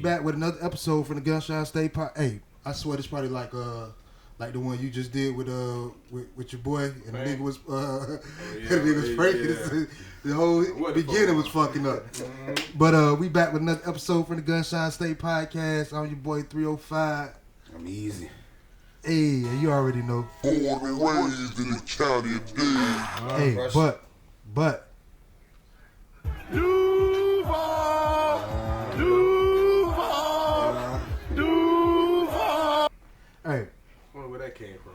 back with another episode from the GunShine State Podcast. Hey, I swear this probably like the one you just did with your boy, and the nigga was the nigga was breaking. The whole beginning was fucking up. Mm-hmm. But we back with another episode from the GunShine State Podcast. I'm your boy 305. I'm easy. Hey, you already know. Born and raised in the county of Dade. Hey, but. Duval. Hey. I wonder where that came from.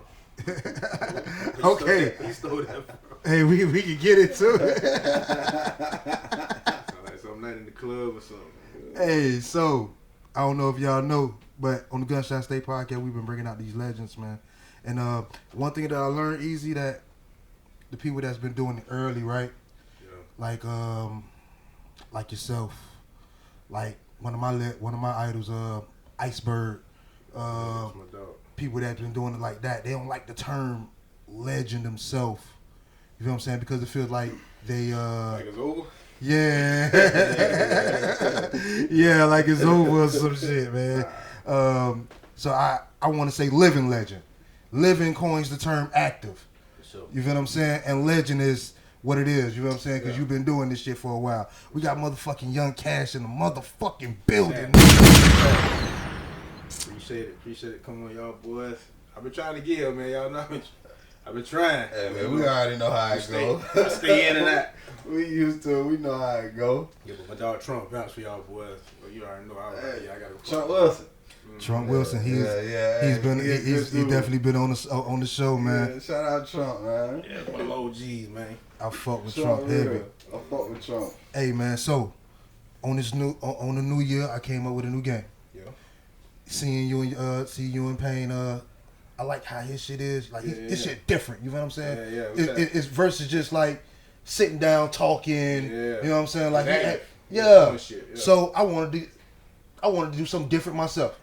Okay. He stole that from. Hey, we can get it too. Sound like some night in the club or something. Hey, so I don't know if y'all know, but on the GunShine State Podcast, we've been bringing out these legends, man. And one thing that I learned easy that the people that's been doing it early, right? Yeah. Like yourself, like one of my idols, Iceberg. People that's been doing it like that, they don't like the term legend themselves. You know what I'm saying? Because it feels like they like it's over? Yeah. Yeah, like it's over or some shit, man. So I want to say living legend. Living coins the term active. Sure. You feel what I'm saying? And legend is what it is. You know what I'm saying? Because you've been doing this shit for a while. We got motherfucking Young Cash in the motherfucking building. Appreciate it. Come on, y'all boys. I've been trying to get here, man. Y'all know I've been trying. Hey, man, we already know how it go. Stay in and out. We used to it. We know how it go. Yeah, but my dog Trump vouched for y'all boys. Well, you already know. I got to Trump Wilson. Trump Wilson, he's definitely been on the show, man. Yeah, shout out Trump, man. Yeah, one of the OGs, man. I fuck with Trump heavy. I fuck with Trump. Hey, man, so on the new year, I came up with a new game. Yeah. Seeing you and Payne, I like how his shit is. Like his shit different. You know what I'm saying? Yeah. It's versus just like sitting down talking. Yeah. You know what I'm saying? Like yeah. So I wanted to do something different myself.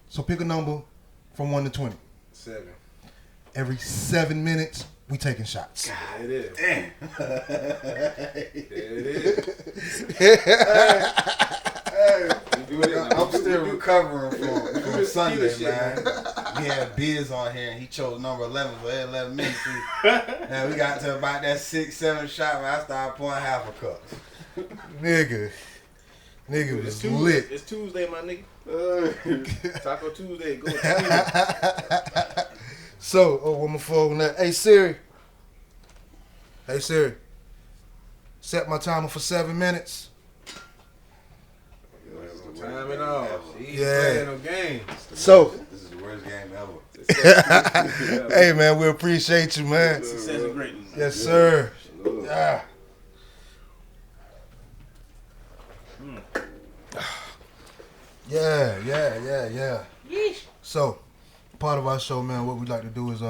So pick a number from 1 to 20. 7. Every 7 minutes, we taking shots. There it is. Damn. There it is. Hey, I'm still recovering from Sunday, man. We had Biz on here, and he chose number 11 for 11 minutes. And we got to about that 6-7 shot when I started pouring half a cup. Nigga was lit. It's Tuesday, my nigga. Taco Tuesday. Go Tuesday. So, what my phone at? Hey Siri. Set my timer for 7 minutes. Time it off. Yeah. No game. So, this is the worst game ever. Hey man, we appreciate you, man. Success and greatness. Yes, sir. Yeah. Yeesh. So, part of our show, man, what we like to do is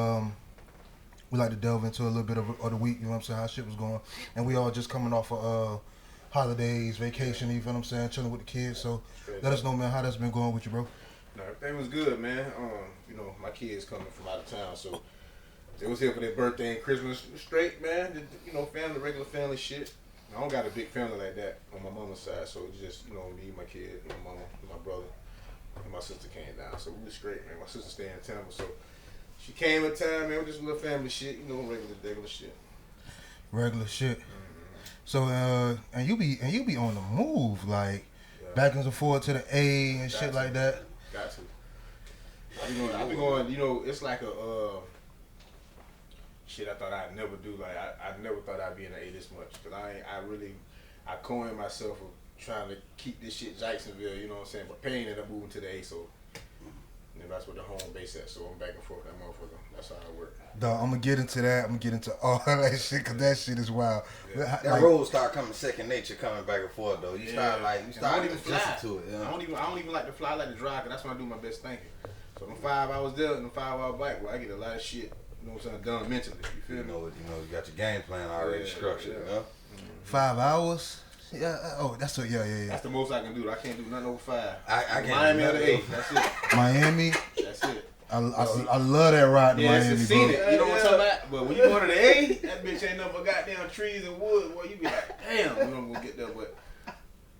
we like to delve into a little bit of the week. You know what I'm saying? How shit was going, and we all just coming off of holidays, vacation. You feel what I'm saying? Chilling with the kids. So, let us know, man, how that's been going with you, bro. No, everything was good, man. You know, my kids coming from out of town, so they was here for their birthday and Christmas straight, man. You know, regular family shit. I don't got a big family like that on my mama's side, so it's just, you know, me, my kid, my mama, my brother, and my sister came down. So we was straight, man. My sister stayed in town, so she came in town, man. Just a little family shit, you know, regular shit. Regular shit. Mm-hmm. So and you be on the move, like back and forth to the A and shit like that. Got to. I be going. You know, it's like a shit I thought I'd never do. Like I never thought I'd be in the A this much. Cause I coined myself of trying to keep this shit Jacksonville. You know what I'm saying? But Payne ended up moving to the A, so that's where the home base at. So I'm back and forth with that motherfucker. That's how I work. Dog, I'm gonna get into that. I'm gonna get into all that shit, cause that shit is wild. Yeah. That road start coming second nature, coming back and forth though. You start adjusting to it. Yeah. I don't even like to fly. I like to drive, cause that's when I do my best thinking. So them 5 hours there and them 5 hour back, well, I get a lot of shit. You know what I'm saying? Done mentally. You feel me? You got your game plan already structured. Yeah. You know? 5 hours. Yeah. Oh, that's what. Yeah. That's the most I can do. I can't do nothing over 5. I can't. Miami or the 8. That's it. Miami. That's it. I love that ride to Miami, it's bro. scenic. You know what I'm talking about? But when you go to the A, that bitch ain't nothing but goddamn trees and wood. Boy, you be like, damn, we don't go get there. But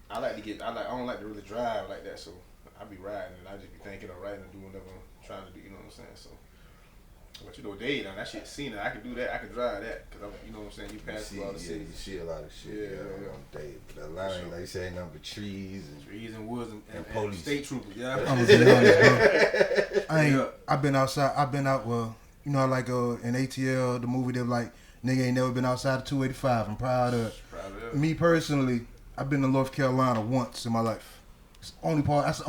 I don't like to really drive like that. So I be riding and I just be thinking of riding and doing whatever I'm trying to do. You know what I'm saying? So. But you know, Dade, that shit seen it. I can do that. I can drive that. Cause you know what I'm saying? You pass through all the cities. You see a lot of shit. On Dade. But Atlanta, like you say, ain't nothing but trees and woods and police. State troopers. Yeah. I'm gonna be honest, bro. I've been outside. I've been out. Well, you know, like in ATL, the movie that like nigga ain't never been outside of 285. I'm proud of it. Me personally, I've been to North Carolina once in my life. It's the only part. That's the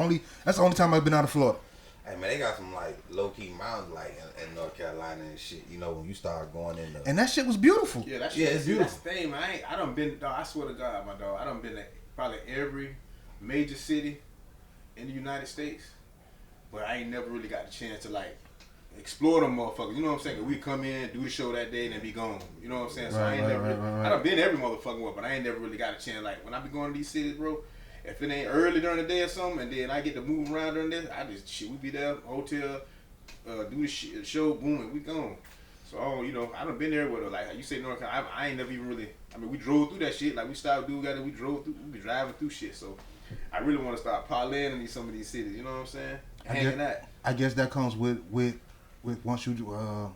only time I've been out of Florida. Hey man, they got some like low key mountains like in North Carolina and shit. You know when you start going in and that shit was beautiful. Yeah, it's beautiful. That's the thing, man. I done been. Dog, I swear to God, my dog. I done been to probably every major city in the United States, but I ain't never really got the chance to like explore them motherfuckers. You know what I'm saying? 'Cause we come in, do the show that day, and then be gone. You know what I'm saying? So I ain't never. I done been every motherfucking way, but I ain't never really got a chance. Like when I be going to these cities, bro. If it ain't early during the day or something, and then I get to move around during this, we be there, hotel, do the show, boom, and we gone. So, you know, I done been there with her. Like you say, North Carolina, I ain't never even really. I mean, we drove through that shit. Like we stopped, we drove through. We be driving through shit. So, I really want to start parlaying in some of these cities. You know what I'm saying? Hanging out. I guess that comes with once you I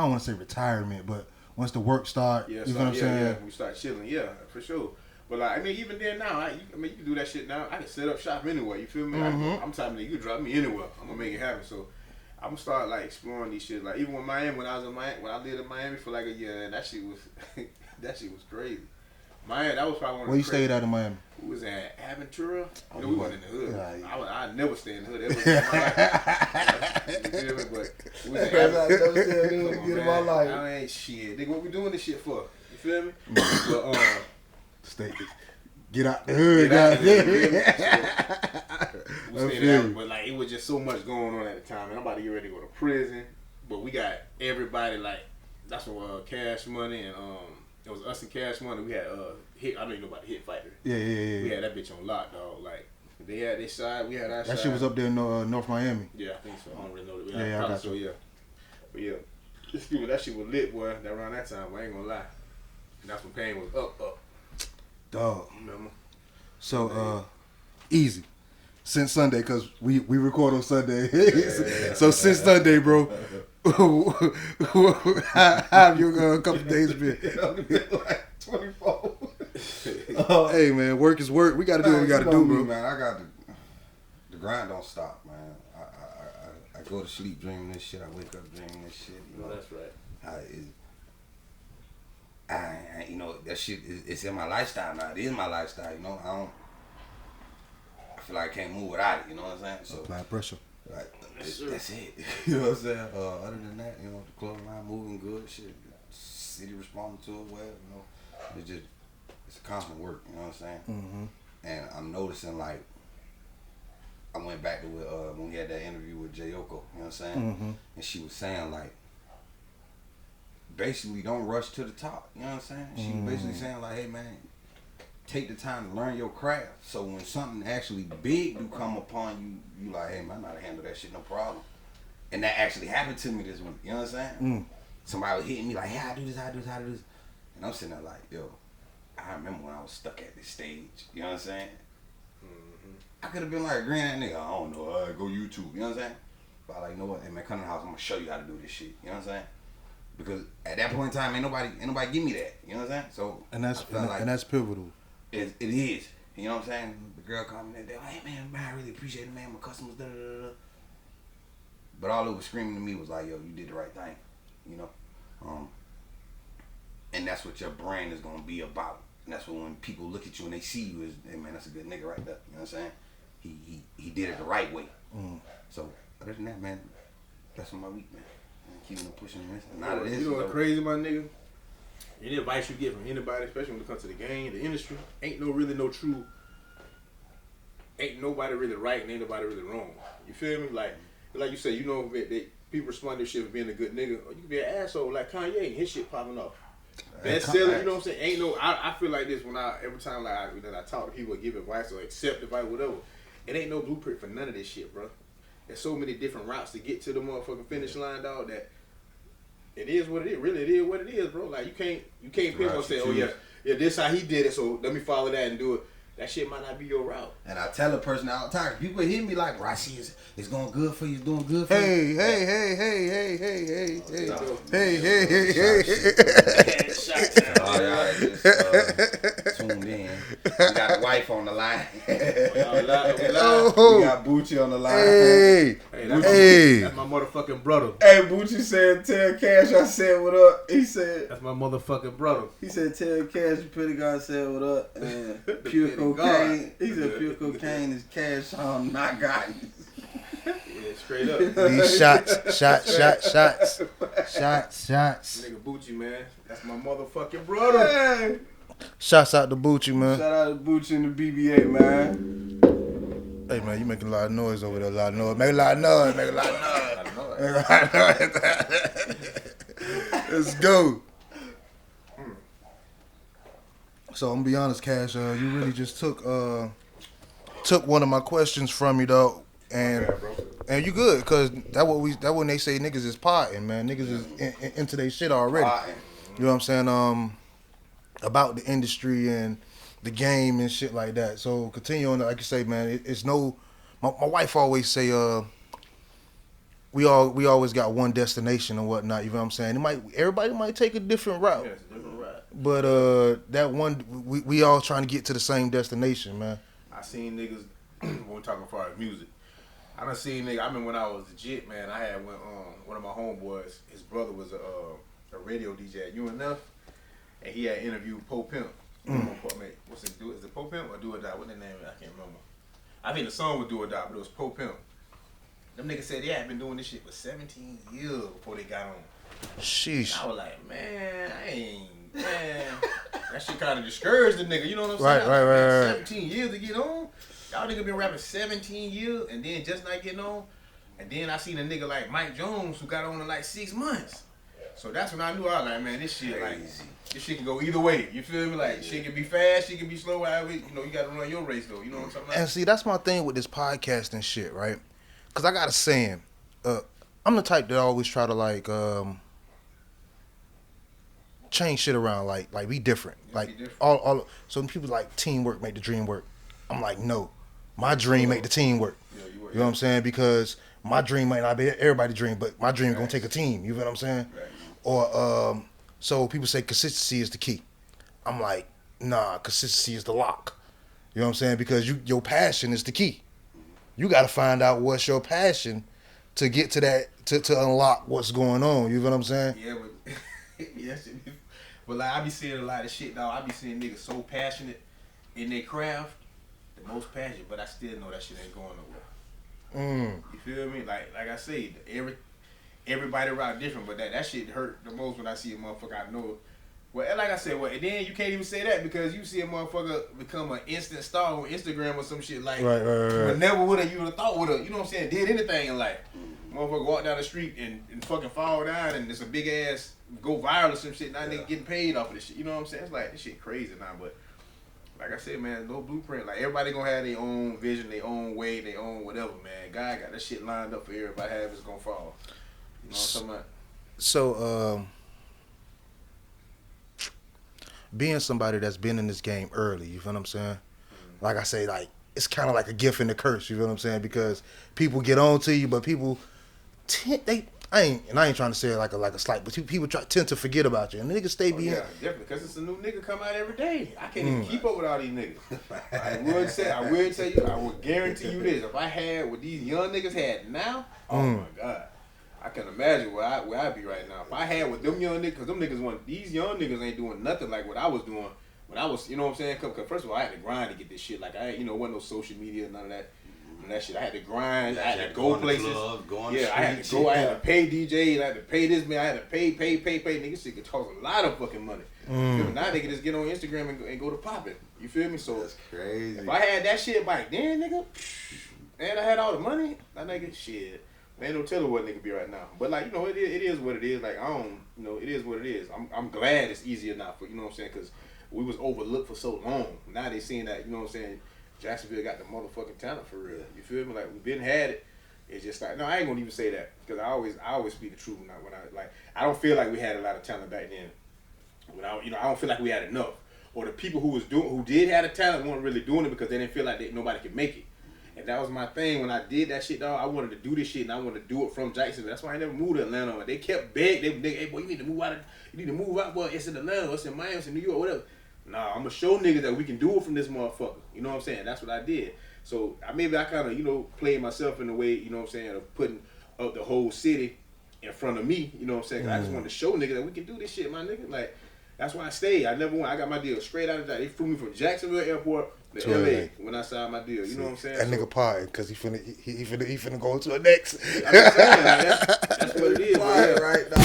don't want to say retirement, but once the work start, you know what I'm saying? Yeah, we start chilling. Yeah, for sure. But like, I mean, even then now, I mean, you can do that shit now. I can set up shop anywhere. You feel me? Mm-hmm. I'm typing you can drop me anywhere. I'm gonna make it happen. So I'm gonna start like exploring these shit. Like even when I lived in Miami for like a year, that shit was crazy. Miami, that was probably one of Where you stayed at in Miami? We was at Aventura. Oh, we wasn't in the hood. Yeah. I never stay in the hood. That was my life. You feel me? But we was at my life. I ain't shit. Nigga, what we doing this shit for? You feel me? But get out the hood, goddamn. But like it was just so much going on at the time, and I'm about to get ready to go to prison. But we got everybody like that's what Cash Money and it was us and Cash Money. We had Hit. I don't even know about the Hit Fighter. Yeah. We had that bitch on lock, dog. Like they had their side, we had our side. That shit was up there in North Miami. Yeah, I think so. I don't really know. Yeah, I got so. Yeah, but yeah, excuse me, that shit was lit, boy. That around that time, I ain't gonna lie. And that's when pain was up. Dog. Remember? So easy. Since Sunday, cause we record on Sunday. So since Sunday, bro, how have your couple days been? like 24. Hey man, work is work. We gotta do what we gotta do, bro. Man, I got the grind don't stop, man. I go to sleep dreaming this shit. I wake up dreaming this shit. You know? That's right. You know, that shit it's in my lifestyle now. It is my lifestyle, you know. I feel like I can't move without it, you know what I'm saying? So apply pressure. Like that's it. You know what I'm saying? Other than that, you know, the clothing line moving good, shit. City responding to it well, you know. It's a constant work, you know what I'm saying? Mm-hmm. And I'm noticing like I went back to when we had that interview with Jayoko, you know what I'm saying? Mm-hmm. And she was saying like basically don't rush to the top, you know what I'm saying? She was basically saying like, hey man, take the time to learn your craft. So when something actually big do come upon you, you like, hey man, I know how to handle that shit, no problem. And that actually happened to me this week, you know what I'm saying? Somebody was hitting me like, hey, I do this. And I'm sitting there like, yo, I remember when I was stuck at this stage, you know what I'm saying? I could have been like a granddad nigga, I don't know, go YouTube, you know what I'm saying? But I like, you know what, hey man, come to the house, I'm gonna show you how to do this shit, you know what I'm saying? Because at that point in time, ain't nobody give me that, you know what I'm saying? So and that's pivotal. It is, you know what I'm saying? The girl called me that day, hey man, I really appreciate it, man, my customers, da da da da. But all it was screaming to me was like, yo, you did the right thing, you know? And that's what your brand is gonna be about. And that's when people look at you and they see you as, hey man, that's a good nigga right there. You know what I'm saying? He did it the right way. So other than that, man, that's my week, man. Keeping them pushing this. You know what's crazy, my nigga? Any advice you get from anybody, especially when it comes to the game, the industry, ain't nobody really right and ain't nobody really wrong. You feel me? Like you say, you know, people respond to shit for being a good nigga, or you can be an asshole like Kanye and his shit popping off. Bestseller, you know what I'm saying? Ain't no. I feel like this when every time like I talk to people, give advice or accept advice, whatever. It ain't no blueprint for none of this shit, bro. There's so many different routes to get to the motherfucking finish line, dog. That it is what it is. Really, it is what it is, bro. Like you can't pinpoint and say, oh yeah, this how he did it, so let me follow that and do it. that shit might not be your route. And I tell a person all the time, people hit me like, bro, I see it's going good for you, it's doing good for you. Hey. All right, just tuned in. We got a wife on the line. We got Bucci on the line. Hey. That's my motherfucking brother. Hey, Bucci said, tell Cash I said what up. He said, That's my motherfucking brother. he said, tell Cash you pretty God said what up. And pure cocaine. He said pure cocaine is Cash on not gotten. Yeah, straight up. These shots. Nigga Bucci, man. That's my motherfucking brother. Hey. Shouts out to Bucci, man. Shout out to Bucci and the BBA, man. Hey, man, you making a lot of noise over there. Make a lot of noise. Let's go. So I'm gonna be honest, Cash. You really just took one of my questions from you, though, and you good, cause that when they say niggas is potting, man. Niggas is into their shit already. You know what I'm saying? About the industry and the game and shit like that. So continue on, like you say, man. It's no. My wife always say, we always got one destination and whatnot. You know what I'm saying? Everybody might take a different route. Yeah, it's a different route. But that one, we all trying to get to the same destination, man. I seen niggas when we talking far as music. I done seen niggas. I mean, when I was legit, man, I had one of my homeboys. His brother was a radio DJ at UNF, and he had interviewed Poe Pimp. What's it do? Is it Poe Pimp or Do or Die? What the name? I can't remember. I think the song was Do or Die, but it was Poe Pimp. Them niggas said they had been doing this shit for 17 years before they got on. Sheesh. I was like, man, that shit kind of discouraged the nigga. You know what I'm saying? Right. 17 years to get on. Y'all nigga been rapping 17 years and then just not getting on. And then I seen a nigga like Mike Jones who got on in like 6 months. So that's when I knew I was like, man, this shit this shit can go either way. You feel me? Like shit can be fast, shit can be slow. However, you know, you gotta run your race though. You know what I'm talking about? And see, that's my thing with this podcast and shit, right? Cause I got a saying. I'm the type that always try to like change shit around, like be different. Like all so when people like teamwork make the dream work. I'm like, no. My dream make the team work. You know what I'm saying? Because my dream might not be everybody's dream, but my dream gonna take a team. You know what I'm saying? Right. Or so people say consistency is the key. I'm like, nah, consistency is the lock. You know what I'm saying? Because your passion is the key. You got to find out what's your passion to get to that to unlock what's going on. You know what I'm saying? Yeah, but but like I be seeing a lot of shit, dog. I be seeing niggas so passionate in their craft, the most passionate, but I still know that shit ain't going nowhere. You feel me? Like I say, everybody route different, but that shit hurt the most when I see a motherfucker I know. Well, like I said, and then you can't even say that because you see a motherfucker become an instant star on Instagram or some shit like. Right. But never would have thought would have, you know what I'm saying, did anything in life. Motherfucker walk down the street and fucking fall down and it's a big ass go viral or some shit. Now nigga getting paid off of this shit. You know what I'm saying? It's like this shit crazy now, but like I said, man, no blueprint. Like everybody gonna have their own vision, their own way, their own whatever, man. God got that shit lined up for everybody. Have it's gonna fall. You know what I'm talking about? So, being somebody that's been in this game early, you feel what I'm saying? Mm-hmm. Like I say, like it's kind of like a gift and a curse. You feel what I'm saying? Because people get on to you, but people I ain't trying to say it like a slight, but people tend to forget about you, and niggas stay being. Yeah, definitely, because it's a new nigga come out every day. I can't even keep up with all these niggas. I would tell you, I would guarantee you this: if I had what these young niggas had now, oh my god, I can imagine where I'd be right now. If I had what them young niggas, because these young niggas ain't doing nothing like what I was doing when I was, you know what I'm saying? Cause first of all, I had to grind to get this shit. Like wasn't no social media, none of that. That shit, I had to grind. I had to go places. I had to go. I had to pay DJs. I had to pay this man. I had to pay. Nigga, shit could cost a lot of fucking money. Now they can just get on Instagram and go to popping. You feel me? So that's crazy. If I had that shit back then, nigga, and I had all the money, that nigga shit. Ain't no telling what nigga be right now. But like it is what it is. Like it is what it is. I'm glad it's easier now for what I'm saying, because we was overlooked for so long. Now they seeing that what I'm saying. Jacksonville got the motherfucking talent for real. You feel me? Like we been had it. It's just like no, I ain't gonna even say that because I always speak the truth when I don't feel like we had a lot of talent back then. When I don't feel like we had enough. or the people who did have the talent weren't really doing it because they didn't feel like nobody could make it. And that was my thing when I did that shit, dog. I wanted to do this shit and I wanted to do it from Jacksonville. That's why I never moved to Atlanta. They kept begging. Hey, boy, you need to move out. You need to move out. Boy, it's in Atlanta. It's in Miami. It's in New York. Whatever. Nah, I'm gonna show niggas that we can do it from this motherfucker. You know what I'm saying? That's what I did. So maybe I kind of played myself in a way. You know what I'm saying? Of putting up the whole city in front of me. You know what I'm saying? I just wanted to show niggas that we can do this shit, my nigga. Like that's why I stayed. I never went. I got my deal straight out of that. They flew me from Jacksonville Airport to LA when I signed my deal. You know what I'm saying? That nigga partying because he finna go to the next. I'm just saying, that's what it is. Right now.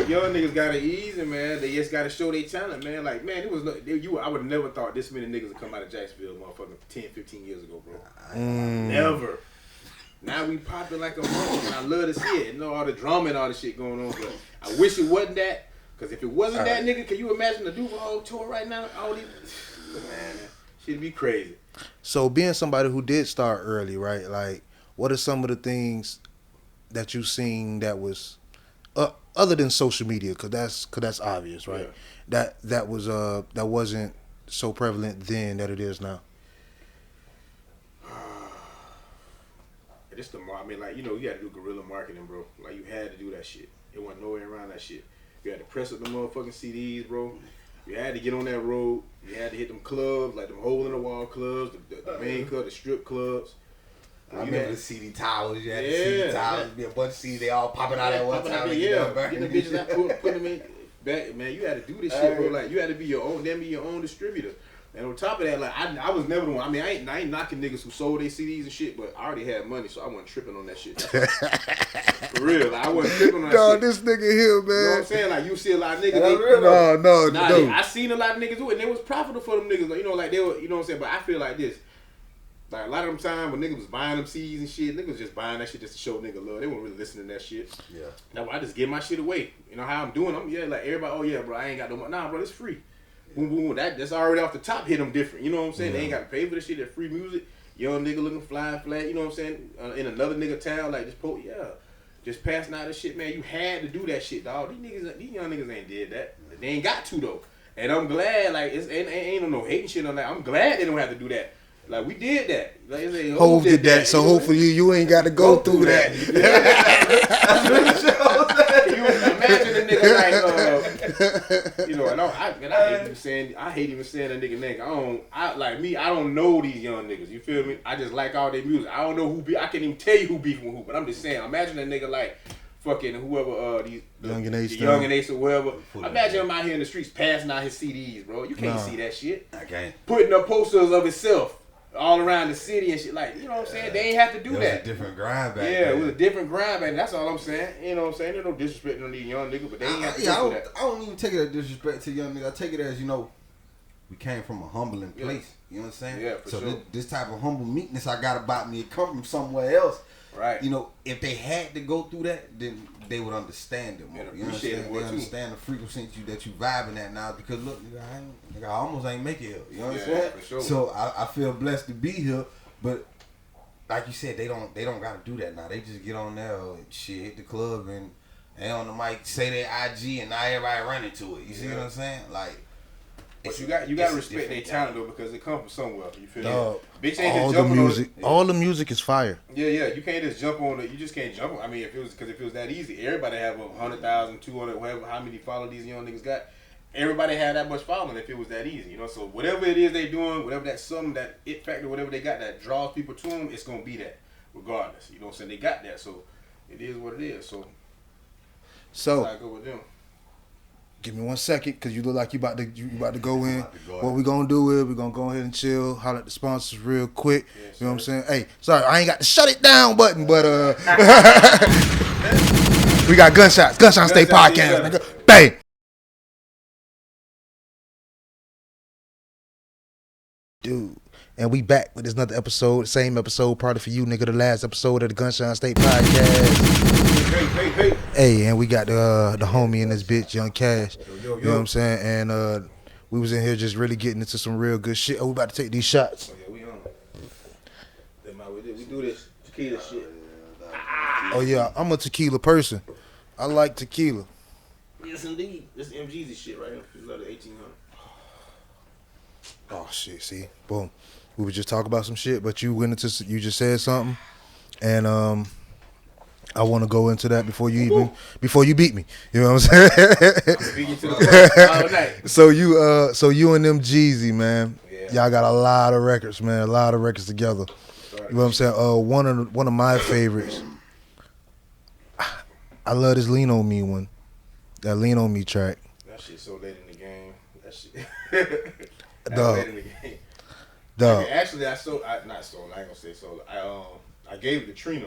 Young niggas gotta easy, man. They just gotta show their talent, man. Like, man, it was I would have never thought this many niggas would come out of Jacksonville, motherfucking 10, 15 years ago, bro. Never. Now we popping like a motherfucker, and I love to see it. You know, all the drama and all the shit going on, but I wish it wasn't that. Because if it wasn't that, nigga, can you imagine the Duval tour right now? All these, man, shit'd be crazy. So being somebody who did start early, right? Like, what are some of the things that you seen that was other than social media? Cause that's obvious, right? Yeah. That wasn't so prevalent then that it is now. It's I mean, like, you had to do guerrilla marketing, bro. Like, you had to do that shit. It wasn't no way around that shit. You had to press up the motherfucking CDs, bro. You had to get on that road. You had to hit them clubs, like them hole in the wall clubs, the main club, the strip clubs. I remember the CD towers. You had the CD towers. Be a bunch of CDs. They all popping out at one time. Getting the bitches out, put them in back. Man, you had to do this shit, bro. Like, you had to be your own distributor. And on top of that, like, I was never the one. I mean, I ain't knocking niggas who sold their CDs and shit, but I already had money, so I wasn't tripping on that shit. For real, like, I wasn't tripping on that shit. This nigga here, man. You know what I'm saying? Like, you see a lot of niggas. No. I seen a lot of niggas do it, and it was profitable for them niggas. Like, like they were, you know what I'm saying? But I feel like this. Like, a lot of them time when niggas was buying them CDs and shit, niggas was just buying that shit just to show nigga love. They weren't really listening to that shit. Yeah. Now, I just give my shit away. You know how I'm doing? Like, everybody, oh yeah, bro, I ain't got no money. Nah, bro, it's free. Boom, boom, boom. That's already off the top. Hit them different. You know what I'm saying? They ain't got to pay for this shit. That free music. Young nigga looking fly flat. You know what I'm saying? In another nigga town, like just passing out this shit, man. You had to do that shit, dog. These young niggas ain't did that. They ain't got to though. And I'm glad. Like, ain't no hating shit on that. I'm glad they don't have to do that. Like, we did that. Like, Hov did that, so hopefully you ain't got to go through that. You imagine a nigga like, and I hate even saying a nigga name. I don't know these young niggas. You feel me? I just like all their music. I don't know who I can't even tell you who beefing with who, but I'm just saying. Imagine a nigga like fucking whoever the Young and Ace or whoever. Imagine him out here in the streets passing out his CDs, bro. You can't see that shit. I can't. Putting up posters of himself all around the city and shit, like, you know what I'm saying? They ain't have to do that. It was a different grind back then. Yeah, it was a different grind back then. That's all I'm saying. You know what I'm saying? There's no disrespect on these young niggas, but they ain't have to do that. I don't even take it as disrespect to young niggas. I take it as, we came from a humbling place. You know what I'm saying? Yeah, for sure. This type of humble meekness I got about me, it come from somewhere else. Right. If they had to go through that, then they would understand it more. You know what I'm saying? They understand the frequency that you vibing at now, because look, nigga, I almost ain't make it here. You know what I'm saying? For sure. So I feel blessed to be here, but like you said, they don't gotta do that now. They just get on there and shit, hit the club and on the mic say their IG, and now everybody running to it. You see what I'm saying? Like, but you got to respect their talent though, because it comes from somewhere. You feel me? Bitch ain't all just the jumping music, on it. all the music is fire. Yeah. You can't just jump on it. You just can't jump on. I mean, if it was that easy, everybody have 100,000, 200, whatever, how many followers these young niggas got. Everybody had that much following if it was that easy, So whatever it is they doing, whatever that something, that it factor, whatever they got that draws people to them, it's gonna be that, regardless. You know what I'm saying? They got that, so it is what it is. So that's how I go with them. Give me 1 second, because you look like you about to go in. What we gonna do is we're gonna go ahead and chill, holler at the sponsors real quick. You know what I'm saying? Hey, sorry, I ain't got the shut it down button, but we got GunShine State Podcast, nigga. Bang. Dude, and we back with another episode, same episode, probably for you, nigga, the last episode of the GunShine State Podcast. Hey, and we got the homie in this bitch, Young Cash. You know what I'm saying? And we was in here just really getting into some real good shit. Oh, we about to take these shots. Oh yeah, we on it. We do this tequila shit. Oh yeah, I'm a tequila person. I like tequila. Yes indeed. This is MGZ shit right here. This is like the 1800. Oh shit! See, boom. We were just talking about some shit, but you went into you just said something, and I want to go into that before you beat me. You know what I'm saying? Beat you to the punch all night. So you and them Jeezy, man. Yeah. Y'all got a lot of records, man. A lot of records together. You know what I'm saying? One of my favorites. I love this "Lean on Me" one. That "Lean on Me" track. That shit so late in the game. That shit. Dog. Late in the game. Dog. Actually, I ain't gonna say sold. I gave it to Trina,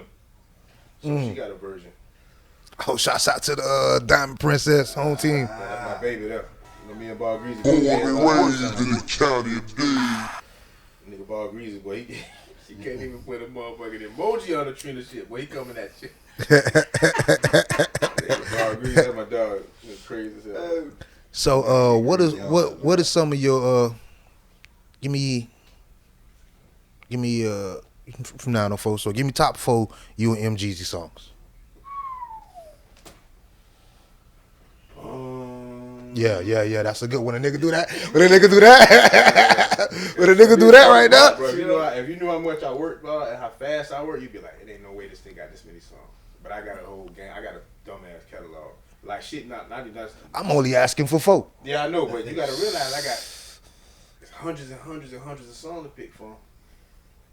so she got a version. Oh, shouts out to the Diamond Princess home team. That's my baby there. You know, me and Ball Greasy. Born and raised in the county of Dade. Nigga Ball Greasy, boy, he can't even put a motherfucking emoji on the Trina shit. Boy, he coming at shit. Ball Greasy, that's my dog. It's crazy as hell. So, what is some of your give me from now on 4. So give me top 4 you and MGZ songs. Yeah. That's a good one. A nigga do that. When a nigga do that right now. Bro, if you knew how much I work, bro, and how fast I work, you'd be like, it ain't no way this thing got this many songs. But I got a whole game. I got a dumbass catalog. Like shit, not. I'm only asking for 4. Yeah, I know, but you gotta realize I got hundreds and hundreds and hundreds of songs to pick from.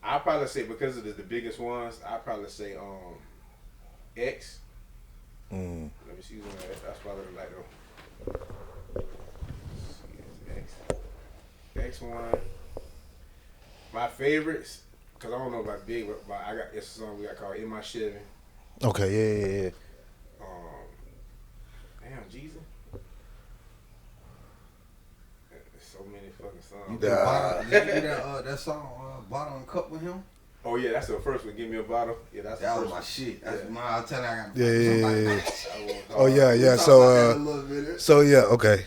I'll probably say because of the biggest ones, I'll probably say X. Let me see one. That's probably like X one. My favorites, cause I don't know about big, but I got this song we got called "In My Chevy." Okay, yeah. Damn, Jesus. There's so many fucking songs. You did that song, Bottle and Cup with him? Oh yeah, that's the first one. Give me a bottle. Yeah, that's that the was first my one. shit. That's my. I'll tell you, I got Yeah. somebody. Oh yeah. So yeah. Okay.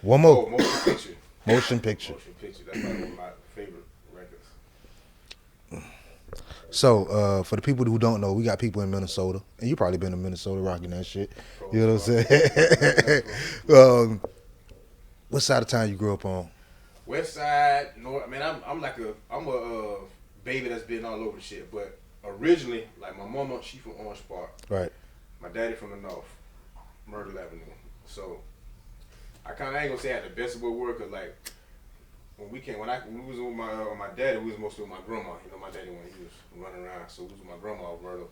One more. Oh, motion picture. Motion picture. Motion picture. That's probably one of my favorite records. So, for the people who don't know, we got people in Minnesota, and you probably been in Minnesota rocking that shit. You know what I'm saying? What side of town you grew up on? West side, north. I mean, I'm a baby that's been all over the shit. But originally, like my mama, she from Orange Park. Right. My daddy from the north, Myrtle Avenue. So I kind of ain't gonna say I had the best of both worlds, cause like when we was with my daddy, we was mostly with my grandma. You know, my daddy when he was running around, so we was with my grandma, Myrtle.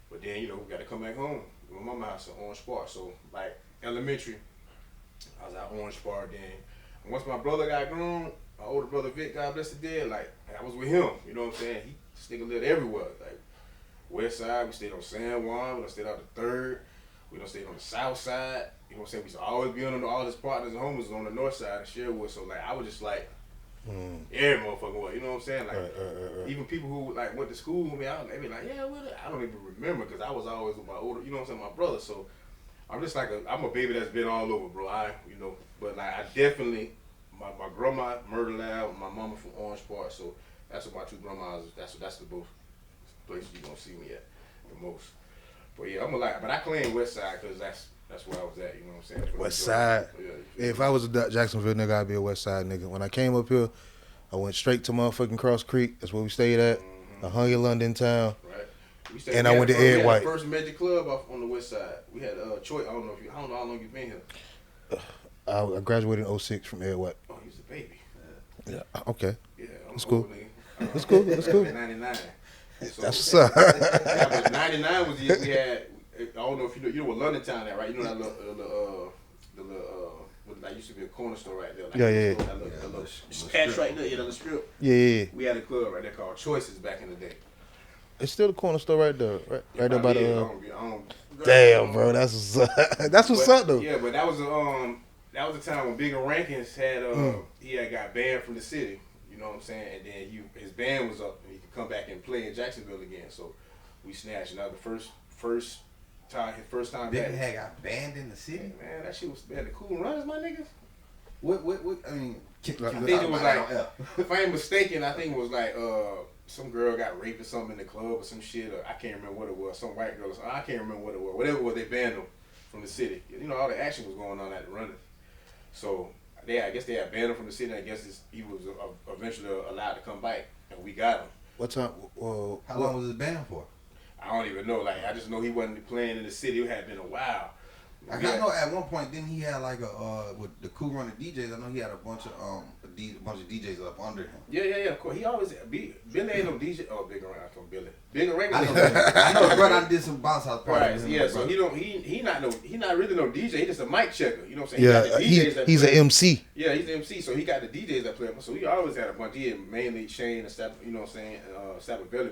But then we got to come back home. My mama house in Orange Park, so like elementary, I was at Orange Park. Then once my brother got grown, my older brother Vic, God bless the dead, like I was with him. You know what I'm saying? This nigga lived everywhere. Like West Side, we stayed on San Juan. We done stayed out the 3rd. We done stayed on the South Side. You know what I'm saying? We used to always be on all his partners and homies on the North Side of Sherwood. So like I was just like every motherfucker was. You know what I'm saying? Like even people who like went to school with me, they be like, yeah, I don't even remember because I was always with my older, you know what I'm saying, my brother. So I'm just like I'm a baby that's been all over, bro. But like I definitely my grandma Myrtle Ave, my mama from Orange Park. So that's what my two grandmas. That's the both places you gonna see me at the most. But yeah, but I claim West Side because that's where I was at. You know what I'm saying? West Side. Yeah, if I was a Jacksonville nigga, I'd be a West Side nigga. When I came up here, I went straight to motherfucking Cross Creek. That's where we stayed at. I hung in London town. Right. And I went to Ed White. We had the first Magic Club off on the West Side. We had Choice. I don't know how long you've been here. I graduated in 06 from Ed White. Oh, he was a baby. Yeah. Okay. Yeah. That's cool. That's cool. That's cool. 99. So, That's what's up. Yeah, but 99 was the year we had. I don't know if you know what London Town at, right? You know that little that used to be a corner store right there. Like Yeah. That little patch right there, the little strip. Yeah. We had a club right there called Choices back in the day. It's still the corner store right there, right there by the. I don't, damn, bro, that's what's up though. Yeah, but that was a time when Bigger Rankins had he had got banned from the city. You know what I'm saying? And then his band was up and he could come back and play in Jacksonville again. So we snatched another first time Big back. had got banned in the city. Man, that shit was the Cool Runners, my niggas. What? I mean, I think it was like, if I ain't mistaken, I think it was like some girl got raped or something in the club or some shit. Or I can't remember what it was. Some white girl. I can't remember what it was. Whatever it was, they banned them from the city. You know, all the action was going on at the running. So I guess they had banned him from the city. I guess he was eventually allowed to come back, and we got him. What time? How long was it banned for? I don't even know. Like, I just know he wasn't playing in the city. It had been a while. I know at one point, didn't he had like a with the Cool Running DJs? I know he had a bunch of DJs up under him. Yeah. Of course, he always Billy ain't no DJ. Oh, Big Around, I told Billy. Big Around. I know, bro. I did some bounce house parties. Right. Yeah. So he not really no DJ. He just a mic checker. You know what I'm saying? Yeah. He's an MC. Yeah, he's an MC. So he got the DJs that play. So he always had a bunch. He had mainly Shane and Stab. You know what I'm saying? Sabavelli,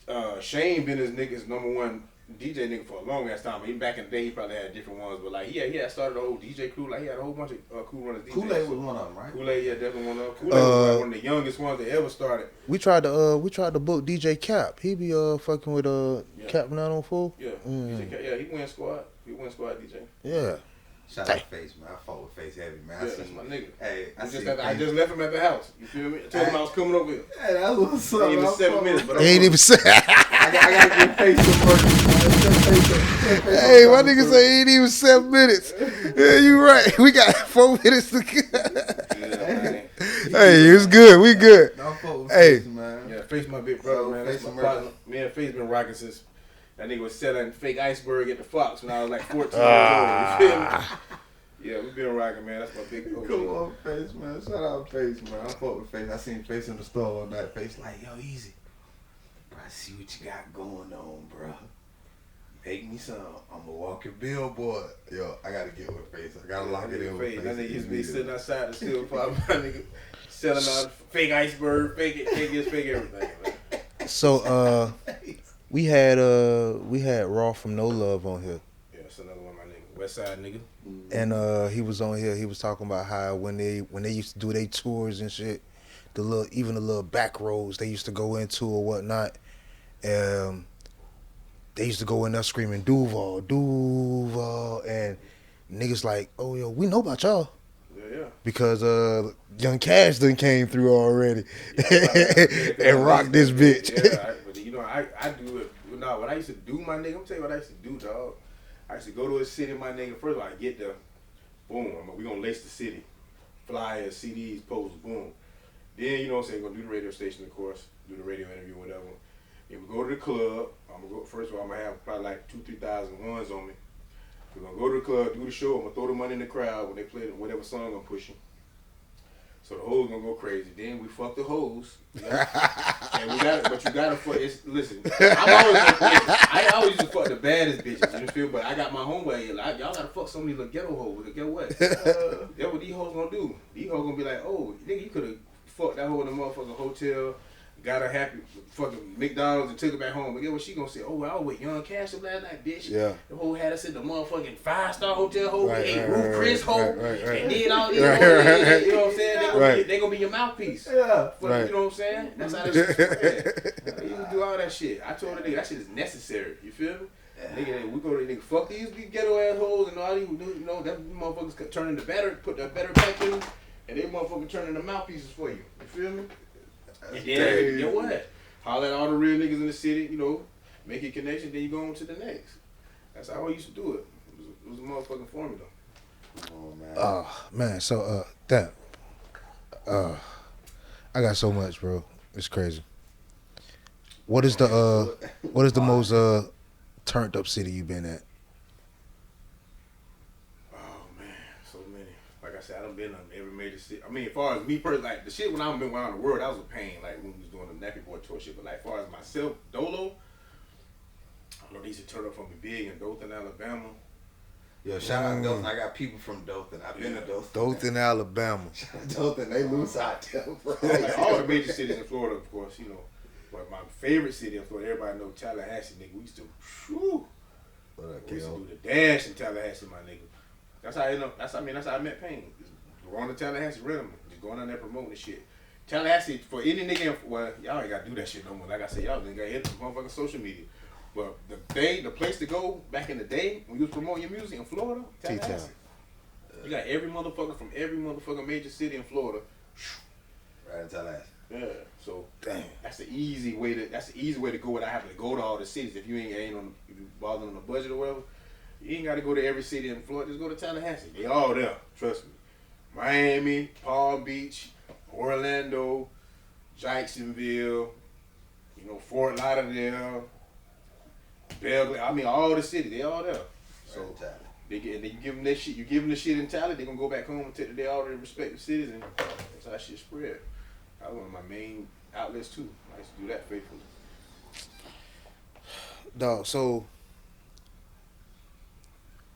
but Shane been his nigga's number one DJ nigga for a long ass time. Even back in the day, he probably had different ones, but like he had started a whole DJ crew. Like he had a whole bunch of Cool Runners DJs. Kool-Aid was one of them, right? Kool-Aid, yeah, definitely one of them. Kool-Aid was like one of the youngest ones that ever started. We tried to book DJ Cap. He be fucking with Cap 904. Yeah, DJ Cap, yeah, he went squad. He went squad DJ. Yeah. Shout out Face, man. I fought with Face heavy, man. Yeah, that's my nigga. Hey, I just left him at the house. You feel me? I told him I was coming over here. Hey, that's what's up. Ain't even 7 minutes, but He ain't even say. I gotta get Face some work. Hey, my nigga say he ain't even 7 minutes. Yeah, you right. We got 4 minutes to go. Hey, it's good. We good. Hey, Face, man. Yeah, Face my big brother, man. That's my partner. Me and Face been rocking since that nigga was selling fake iceberg at the Fox when I was like 14 years old. You feel me? Yeah, we been rocking, man. That's my big OG. Come on, Face, man. Shout out Face, man. I fought with Face. I seen Face in the store all night. Face like, yo, easy. Bro, I see what you got going on, bro. Make me some. I'm a walking billboard. Yo, I gotta get with Face. I gotta lock it in with Face. That nigga used to be sitting outside the steel pop, my nigga, selling out fake iceberg, fake everything, man. so we had Raw from No Love on here. Yeah, that's another one, my nigga. West Side nigga. And he was on here. He was talking about how when they used to do their tours and shit, even the little back roads they used to go into or whatnot. They used to go in there screaming Duval, Duval, and niggas like, oh yo, we know about y'all. Yeah. Because Young Cash done came through already and rocked this bitch. Yeah, but you know, I do it. No, what I used to do, my nigga, I'm tell you what I used to do, dog. I used to go to a city, my nigga. First of all, I get there, boom, we gonna lace the city. Flyers, CDs, posters, boom. Then, you know what I'm saying, gonna do the radio station, of course, do the radio interview, whatever. If we go to the club, first of all, I'm gonna have probably like 2,000-3,000 ones on me. We're gonna go to the club, do the show, I'm gonna throw the money in the crowd when they play whatever song I'm pushing. So the hoes gonna go crazy. Then we fuck the hoes. You know? And but you gotta fuck. Listen, I always used to fuck the baddest bitches. You feel? But I got my homeboy. Y'all gotta fuck some of these little ghetto hoes. Get what? That's what these hoes gonna do. These hoes gonna be like, oh, nigga, you could have fucked that hoe in the motherfucking hotel. Got her happy, fucking McDonald's and took her back home. But get what she gonna say? Oh, I was with Young Cash last night, bitch. Yeah. The whole had us in the motherfucking 5-star hotel. Whole we ate Ruth Chris Ho and did all these. You know what I'm saying? They gonna be your mouthpiece. Yeah. You know what I'm saying? That's how that shit spread. They used to do all that shit. I told the nigga that shit is necessary. You feel me? Yeah. Nigga, we go to nigga fuck these ghetto assholes and all these. You know that motherfuckers turn into battery, put that battery pack in, and they motherfuckers turn into mouthpieces for you. You feel me? And then, you know what? Holler at all the real niggas in the city, you know, make a connection, then you go on to the next. That's how I used to do it. It was a motherfucking formula. Oh, man. So, I got so much, bro. It's crazy. What is the most turned up city you been at? I done been on every major city. I mean, as far as me personally, like the shit when I've been around the world, that was a pain. Like when we was doing the Nappy Boy tour shit. But like, as far as myself, Dolo, I know they used to turn up for me big in Dothan, Alabama. Yo, shout out Dothan. I got people from Dothan. I've been to Dothan. Dothan, Alabama. Shout out Dothan. They loose out there, bro. Like all the major cities in Florida, of course, you know. But my favorite city in Florida, everybody know Tallahassee, nigga. We used to, we used to do the dash in Tallahassee, my nigga. That's how I know. That's how I met Payne. Going to Tallahassee, rhythm, just going on there promoting the shit. Tallahassee for any nigga. Well, y'all ain't gotta do that shit no more. Like I said, y'all nigga gotta hit the motherfucking social media. But the place to go back in the day when you was promoting your music in Florida, Tallahassee. You got every motherfucker from every motherfucking major city in Florida. Right in Tallahassee. Yeah. So that's the easy way to go without having to go to all the cities. If you ain't on if you bothering on a budget or whatever. You ain't got to go to every city in Florida. Just go to Tallahassee. They all there. Trust me. Miami, Palm Beach, Orlando, Jacksonville, Fort Lauderdale, Belgrade. I mean, all the cities. They all there. So you give them that shit. You give them the shit in Tally. They gonna go back home and take the day out of their respective cities, and that's how shit spread. That was one of my main outlets too. I used to do that faithfully. Dog, so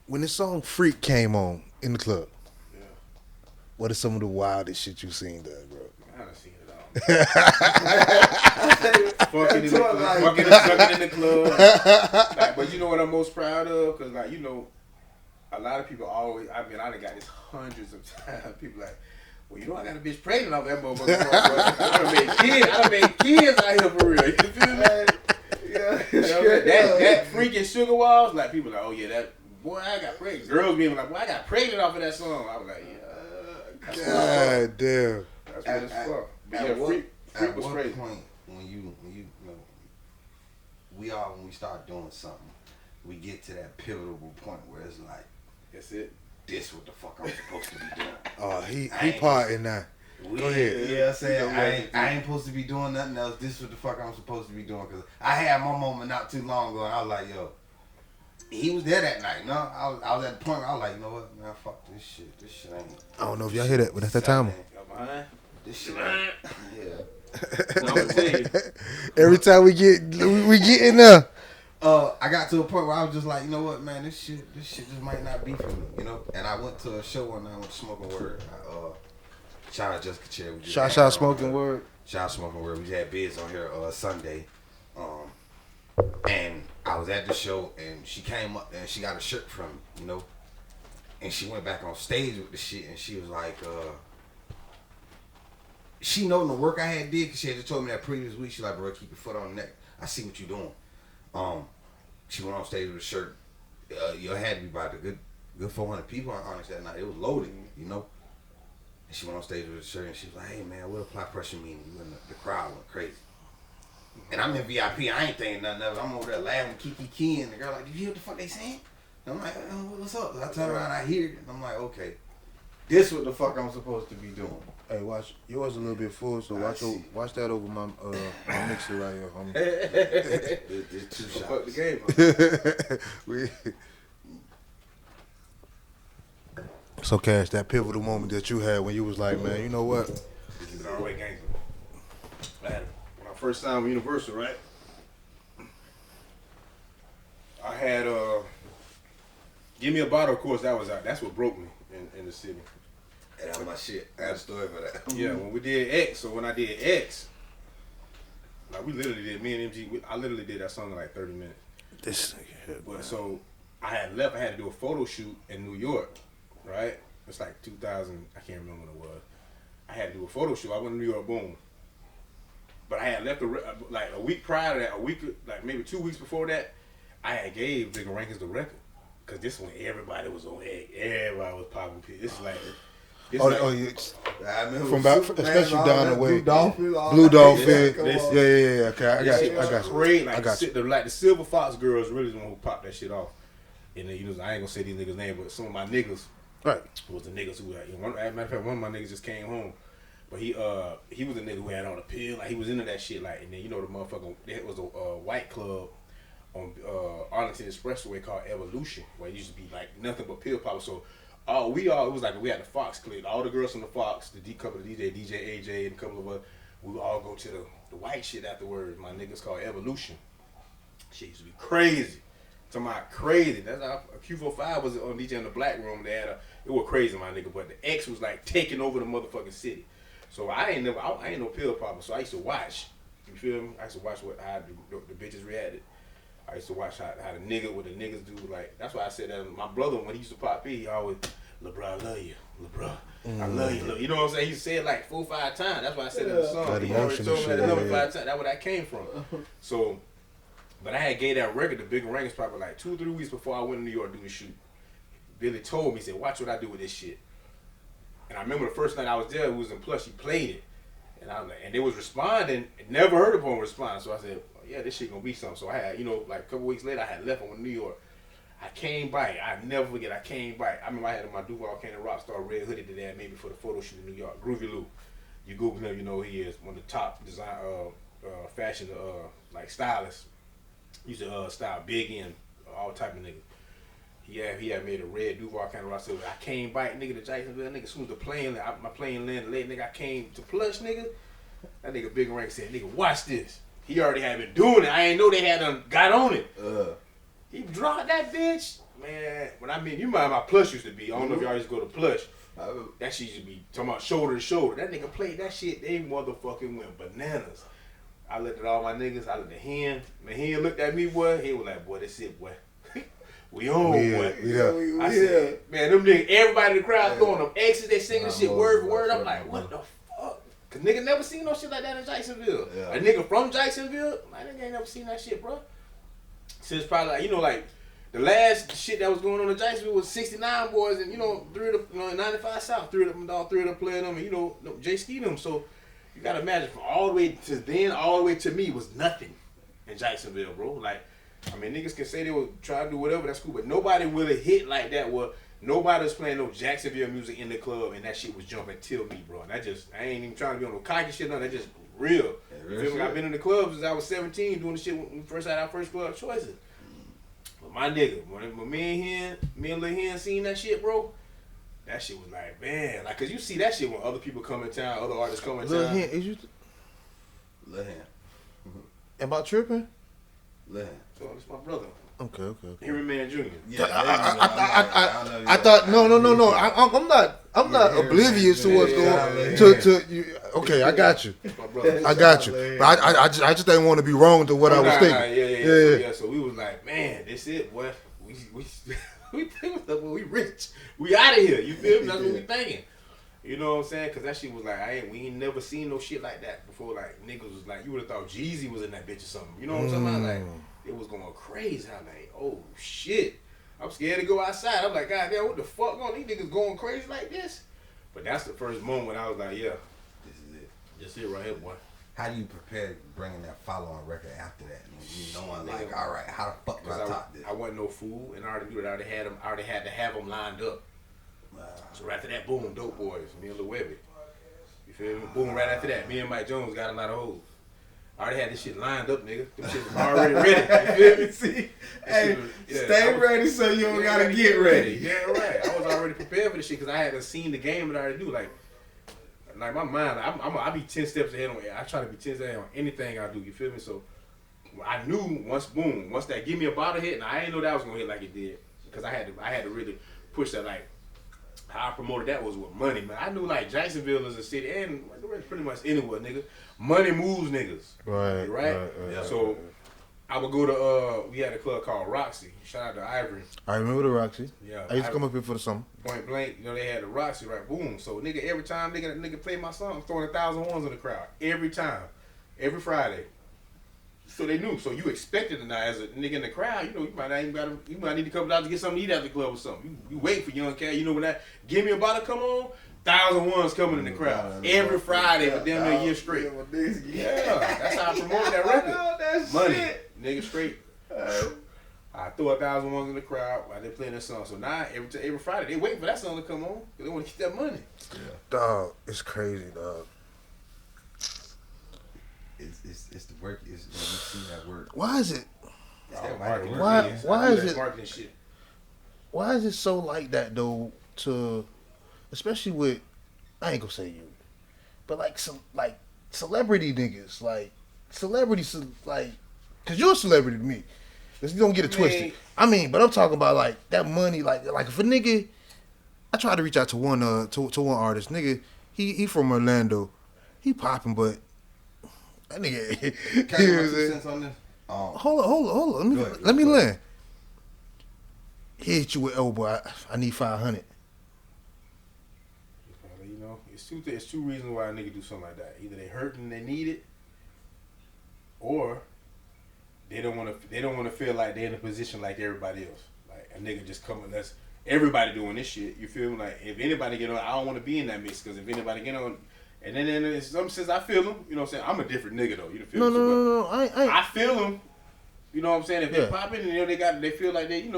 when the song Freak came on in the club, what is some of the wildest shit you seen there, bro? I done seen it all. Fucking in the club. Like, but you know what I'm most proud of? Because, like, a lot of people always, I done got this hundreds of times. People like, well, I got a bitch pregnant off that motherfucker. I done made kids out here for real. You feel me? That freaking Sugar Walls, like, people like, oh yeah, that boy, I got pregnant. Girls being like, boy, I got pregnant off of that song. I was like, yeah. God damn. That's what it's for. At what point when you when we start doing something, we get to that pivotal point where it's like, that's it. This what the fuck I'm supposed to be doing. Oh, he partying now. Go ahead. Yeah, I'm saying I ain't supposed to be doing nothing else. This is what the fuck I'm supposed to be doing. Cause I had my moment not too long ago, and I was like, yo, he was there that night. No, I was at the point where I was like, you know what, man, fuck this shit. This shit ain't. I don't know if y'all hear that, but that's that time. This shit ain't. Yeah. Every time we get in there. I got to a point where I was just like, you know what, man, this shit just might not be for me, And I went to a show one night with Smoking Word. Shout out Jessica Cherry. Shout out Smoking Word. Shout out Smoking Word. We just had Biz on here Sunday. And I was at the show, and she came up and she got a shirt from me, And she went back on stage with the shit, and she was like, she know the work I had did, because she had just told me that previous week. She like, bro, keep your foot on the neck. I see what you doing. She went on stage with a shirt. You had to be about a good 400 people on Onyx that night. It was loaded, And she went on stage with a shirt, and she was like, hey, man, what apply pressure mean? And the crowd went crazy. And I'm in VIP. I ain't thinking nothing of it. I'm over there laughing, kiki, and the girl like, did you hear what the fuck they saying? And I'm like, what's up? I turn around, I hear it, and I'm like, okay, this what the fuck I'm supposed to be doing. Hey, watch. Yours a little bit full, so watch that over my mixer right here, homie. It's 2 shots. Fuck the game, So, Cash, that pivotal moment that you had when you was like, man, you know what? This is our way gangster. Man, when I first signed with Universal, right? I had Give Me a Bottle, of course, that was out. That's what broke me in the city. And that's my shit. I had a story for that. Yeah, when we did X, when I did X, like we literally did, me and MG, I literally did that song in like 30 minutes. But so I had left, I had to do a photo shoot in New York, right? It's like 2000, I can't remember when it was. I had to do a photo shoot. I went to New York, boom. But I had left like a week prior to that, like maybe 2 weeks before that, I had gave Bigger Rankings the record. Cause this one everybody was on egg. Everybody was popping. This is like. Yeah. I remember from especially down the way. Blue Dolphin. Yeah. Okay, I got you. Great. Like the Silver Fox girls really the one who popped that shit off. And then, I ain't gonna say these niggas' names, but some of my niggas was the niggas who had. Matter of fact, one of my niggas just came home, but he was a nigga who had on a pill. Like he was into that shit. Like, and then the motherfucker, there was a white club on Arlington Expressway called Evolution, where it used to be like nothing but pill poppers. So. It was like we had the Fox clique. All the girls from the Fox, couple of DJ AJ, and a couple of us, we would all go to the white shit afterwards. My niggas called Evolution. Shit used to be crazy. Talking about crazy. That's how Q45 was on DJ in the Black Room. It was crazy, my nigga. But the X was like taking over the motherfucking city. So I ain't no pill popper. So I used to watch. You feel me? I used to watch how the bitches reacted. I used to watch how the niggas do. Like, that's why I said that my brother, when he used to pop P, he always, LeBron, I love you. LeBron, I love you. You know what I'm saying? He said it like 4 or 5 times. That's why I said it in the song. He already told me that another 5 times. That's where that came from. So, but I had gave that record to Bigger Rankings probably like 2 or 3 weeks before I went to New York to do the shoot. Billy told me, he said, watch what I do with this shit. And I remember the first night I was there, it was in Plush, he played it. And I was like, and they was responding, never heard of them respond. So I said, yeah, this shit gonna be something. So I had, like a couple weeks later, I had left and went to New York. I came by. I never forget. I came by. I remember I had my Duval Cannon Rockstar red hoodie that they had made me for the photo shoot in New York. Groovy Lou. You Google him, you know he is one of the top design, fashion, like stylists. He used to style big and all type of niggas. He had made a red Duval kind of roster. I came by, nigga, to Jacksonville, nigga. As soon as the plane, my plane landed late, nigga, I came to Plush, nigga. That nigga Big Rank said, nigga, watch this. He already had been doing it. I ain't know they had got on it. He dropped that bitch. Man, you mind my Plush used to be. I don't know if y'all used to go to Plush. That shit used to be talking about shoulder to shoulder. That nigga played that shit. They motherfucking went bananas. I looked at all my niggas. I looked at him. When he looked at me, boy, he was like, boy, that's it, boy. We on, boy. Yeah. I said, man, them niggas, everybody in the crowd throwing them X's. They singing the shit word for word. I'm like, what the fuck? Cause nigga never seen no shit like that in Jacksonville. Yeah. A nigga from Jacksonville, my nigga ain't never seen that shit, bro. Since probably like, like the last shit that was going on in Jacksonville was 69 boys, and 3 of them, 95 South, 3 of them playing them, and Jay Ski them. So you gotta imagine from all the way to then, all the way to me was nothing in Jacksonville, bro. Like, I mean, niggas can say they will try to do whatever, that's cool, but nobody really hit like that. Where nobody was playing no Jacksonville music in the club, and that shit was jumping till me, bro. And I ain't even trying to be on no cocky shit, no, that just real. You feel me? I've been in the clubs since I was 17 doing the shit when we first had our first club choices. But my nigga, when me and Lil Hen seen that shit, bro, that shit was like, man, like, cause you see that shit when other people come in town, other artists come in town. Lil Hen, is you? Lil Hen. Am I tripping? Lil Hen. So it's my brother. Okay. Henry Man Jr. Yeah, I thought no. I'm not oblivious to what's going on. To you. Okay, I got you. I got you. But I just didn't want to be wrong to what I was thinking. Yeah. So we was like, man, this it, boy. We rich. We out of here. You feel me? That's what we thinking. You know what I'm saying? Cause that shit was like, we ain't never seen no shit like that before. Like niggas was like, you would have thought Jeezy was in that bitch or something. You know what I'm talking about? Like, it was going crazy. I'm like, oh shit. I'm scared to go outside. I'm like, God damn, what the fuck going on? These niggas going crazy like this? But that's the first moment I was like, yeah, this is it. This it right here, boy. How do you prepare bringing that follow-on record after that? You knowing like, all right, how the fuck do I top this? I wasn't no fool, and I already knew that I already had to have them lined up. So after that, boom, Dope Boys, me and Lil Webby. You feel me? Boom, right after that, me and Mike Jones got a lot of hoes. I already had this shit lined up, nigga. Them shit was already ready. You feel me? See, hey, stay ready so you don't gotta get ready. Yeah, right. I was already prepared for this shit because I hadn't seen the game that I already do. Like my mind, I be 10 steps ahead on. I try to be 10 steps ahead on anything I do. You feel me? So I knew once that give me a bottle hit, and I didn't know that was gonna hit like it did because I had to really push that. Like how I promoted that was with money, man. I knew like Jacksonville is a city, and pretty much anywhere, nigga. Money moves niggas. Right. Yeah. So I would go to we had a club called Roxy. Shout out to Ivory. I remember the Roxy. Yeah. I used to come up here for the summer. Point blank, they had the Roxy, right? Boom. So nigga, every time nigga play my song, I'm throwing 1,000 ones in the crowd. Every time. Every Friday. So they knew. So you expected it now as a nigga in the crowd, you might need a couple dollars to get something to eat at the club or something. You wait for young cat, when that give me a bottle come on, 1,000 ones coming in the crowd. Every Friday for damn near a year straight. Yeah, that's how I promoted that record. Money. Nigga straight. I throw 1,000 ones in the crowd while they playing that song. So now every Friday they waiting for that song to come on because they want to get that money. Yeah. Dog, it's crazy, dog. It's the work. It's when you see that work. Why is it? Why is it? Marketing shit. Why is it so like that though? Especially with, I ain't gonna say you, but like celebrity niggas, like celebrities, like, cause you're a celebrity to me. Let's don't get it twisted. I mean, but I'm talking about like that money, like if a nigga, I tried to reach out to one artist, nigga, he from Orlando, he popping, but that nigga. Can you make sense on this? Hold on. Let me land. He hit you with, oh boy, I need 500. It's two reasons why a nigga do something like that. Either they hurt and they need it, or they don't want to feel like they're in a position like everybody else. Like a nigga just coming, that's everybody doing this shit. You feel me? Like if anybody get on, I don't want to be in that mix because if anybody get on, and then in some sense I feel them. You know what I'm saying? I'm a different nigga though. You feel me? No. I feel them. You know what I'm saying? If they pop in and they feel like they,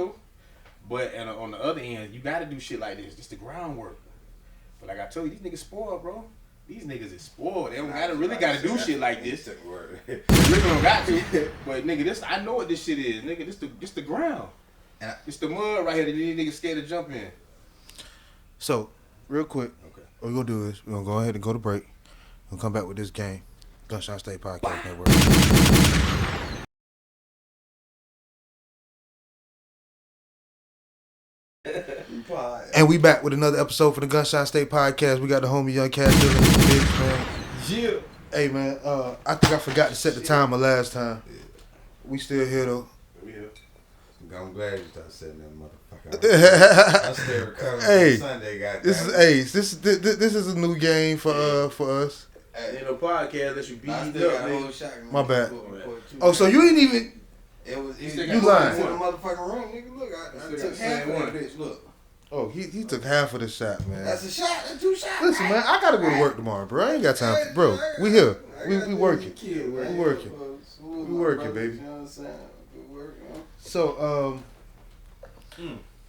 But on the other end, you gotta do shit like this. Just the groundwork. But like I told you, these niggas spoiled, bro. These niggas is spoiled. They don't gotta do shit like this. They really don't got to. But nigga, this I know what this shit is. Nigga, this the ground. It's the mud right here that these niggas scared to jump in. So, real quick, what we're gonna do is we're gonna go ahead and go to break. We'll come back with this game. GunShine State Podcast Network. And we back with another episode for the GunShine State Podcast. We got the homie Young Cat doing this bitch, man. Yeah. Hey, man, I think I forgot to set the timer last time. We still here, though. We here. I'm glad you started setting that motherfucker. I'm still recovering from Sunday, goddamn. This is a new game for us. In a podcast that you beat up, nigga. My bad. Oh, so you didn't even... You lying. To the motherfucking room, nigga. Look, I took half of that bitch. Look. Oh, he took half of the shot, man. That's a shot. That's 2 shots. Listen, man, I gotta go to work tomorrow, bro. I ain't got time, bro. We here. We working. We working. We working, baby. You know what I'm saying? Good work, man. So,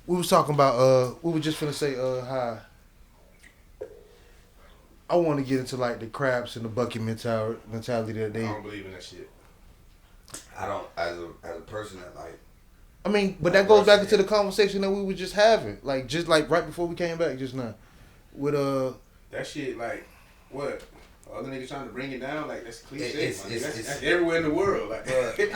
we was talking about we were just finna say how I want to get into like the crabs and the bucket mentality that they. I don't believe in that shit. I don't, as a person that like. I mean, but that goes back into the conversation that we were just having, like just like right before we came back just now, with that shit like what other niggas trying to bring it down, like that's cliche. That's everywhere in the world. Like, I think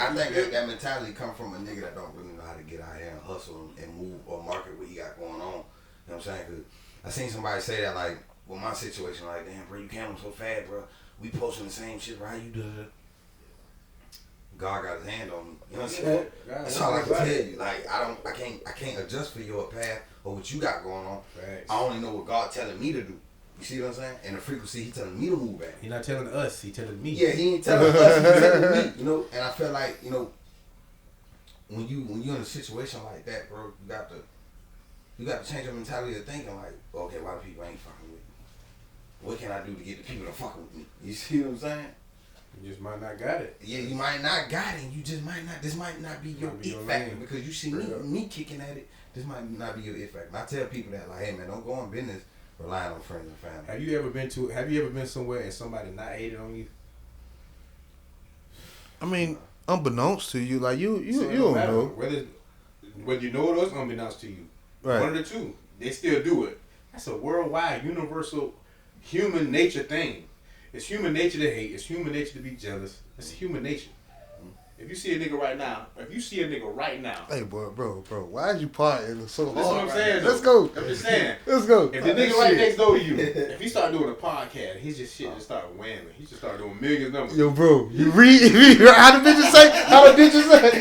that mentality come from a nigga that don't really know how to get out here and hustle and move or market what you got going on. You know what I'm saying? Cause I seen somebody say that like, well, my situation, like, damn, bro, you came so fast, bro. We posting the same shit, bro. How you do it? God got his hand on me. You know what I'm saying? That's all I can tell you. Like, I can't adjust for your path or what you got going on. Right. I only know what God telling me to do. You see what I'm saying? And the frequency he telling me to move back. He not telling us, he telling me. Yeah, he ain't telling us, he telling me. You know, and I feel like, you know, when you in a situation like that, bro, you got to change your mentality of thinking like, okay, why the people ain't fucking with me? What can I do to get the people to fuck with me? You see what I'm saying? You just might not got it. Yeah, you might not got it. You just might not. This might not be your it factor because you see me kicking at it. This might not be your it factor. And I tell people that like, hey man, don't go on business relying on friends and family. Have you ever been somewhere and somebody not hated on you? I mean, unbeknownst to you, like you don't know whether you know it or it's unbeknownst to you. Right. One of the two, they still do it. That's a worldwide, universal, human nature thing. It's human nature to hate. It's human nature to be jealous. It's human nature. If you see a nigga right now, hey, bro, why is you partying so hard? That's what I'm saying. Let's go. I'm just saying. Let's go. If the nigga right next door to you, if he start doing a podcast, his just shit just start whamming. He just start doing millions of numbers. Yo, bro, you read how the bitches say?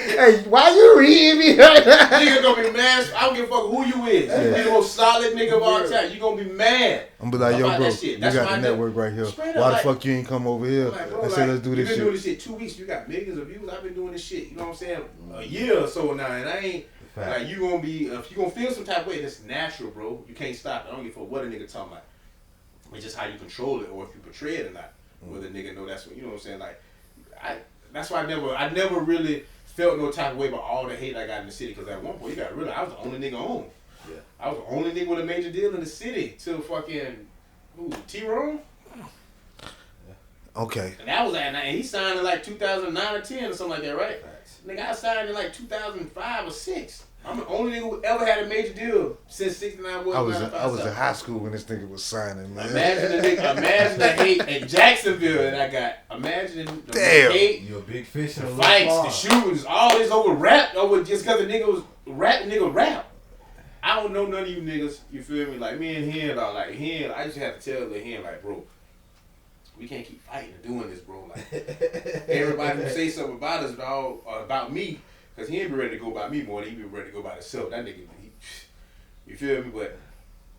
Hey, why you reading me right now? Nigga gonna be mad. I don't give a fuck who you is. You be the most solid nigga of all time. You gonna be mad. I'm be like, yo, bro, you got the network right here. Why the fuck you ain't come over here and say let's do this shit? You been doing this shit 2 weeks. You got millions of views. I've been doing this shit. You know what I'm saying? A year or so now, and I ain't like you gonna be. If you gonna feel some type of way, that's natural, bro. You can't stop it. I don't give a fuck what a nigga talking about. It's just how you control it, or if you portray it or not. Whether a nigga know that's what you know what I'm saying. Like, that's why I never really felt no type of way about all the hate I got in the city. Because at one point, you got to realize I was the only nigga on. Yeah. I was the only nigga with a major deal in the city till fucking T-Rone. Okay. And that was and he signed in like 2009 or 10 or something like that, right? Nigga, I signed in like 2005 or 6. I'm the only nigga who ever had a major deal since 69. I was in high school when this nigga was signing, man. Imagine the hate in Jacksonville that I got. Imagine the hate. You're a big fish in the fights, the shootings, all this over rap, over just because the nigga was rap. I don't know none of you niggas, you feel me? Like me and him, I just have to tell him, like, bro, we can't keep fighting and doing this, bro. Like, everybody who say something about us, dog, or about me, because he ain't be ready to go by me more than he be ready to go by himself. That nigga, you feel me? But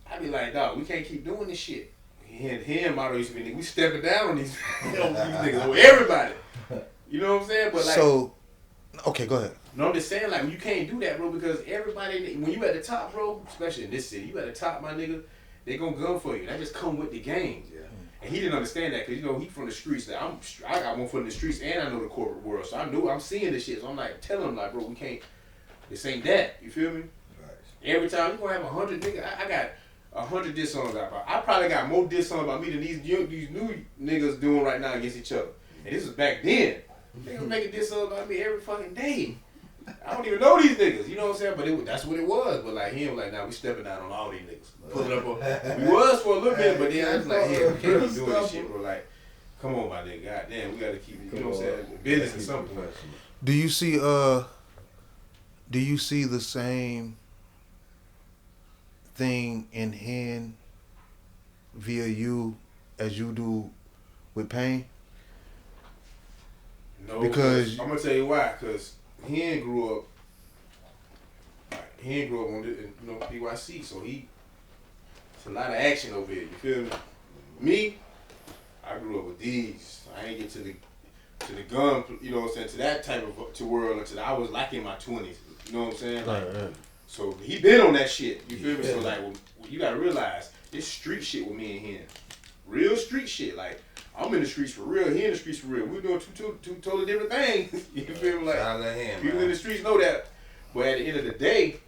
I be like, dog, we can't keep doing this shit. Him, motto used to be, nigga, we stepping down on these niggas over everybody. You know what I'm saying? But like, so, okay, go ahead. No, I'm just saying, like, you can't do that, bro, because everybody, when you at the top, bro, especially in this city, you at the top, my nigga, they gonna gun for you. That just come with the game. Yeah. And he didn't understand that because, you know, he from the streets. Like, I got one foot in the streets and I know the corporate world. So I'm seeing this shit. So I'm like, telling him, like, bro, we can't, this ain't that. You feel me? Right. Every time you gonna have 100 niggas. I got 100 diss songs out. I probably got more diss songs about me than these new niggas doing right now against each other. And this was back then. Niggas making diss songs about me every fucking day. I don't even know these niggas, you know what I'm saying? But that's what it was. But like him, like, now we stepping out on all these niggas. Pulling up on. We was for a little bit, but then I was like, yeah, we can't keep doing this shit, bro. Like, come on, my nigga. Goddamn, we gotta keep it. You know what I'm saying? Business is something. Do you see the same thing in Hen via you as you do with Pain? No, because I'm gonna tell you why. Cause Hen grew up on the, PYC, so it's a lot of action over here. You feel me? Me, I grew up with these. I ain't get to the gun, you know what I'm saying, to that type of world until I was like in my 20s. You know what I'm saying? Like, right. So he been on that shit. You feel me? So like, well, you gotta realize this street shit with me and him, real street shit. Like, I'm in the streets for real. He in the streets for real. We're doing two totally different things. You feel me? Like, people in the streets know that. But at the end of the day,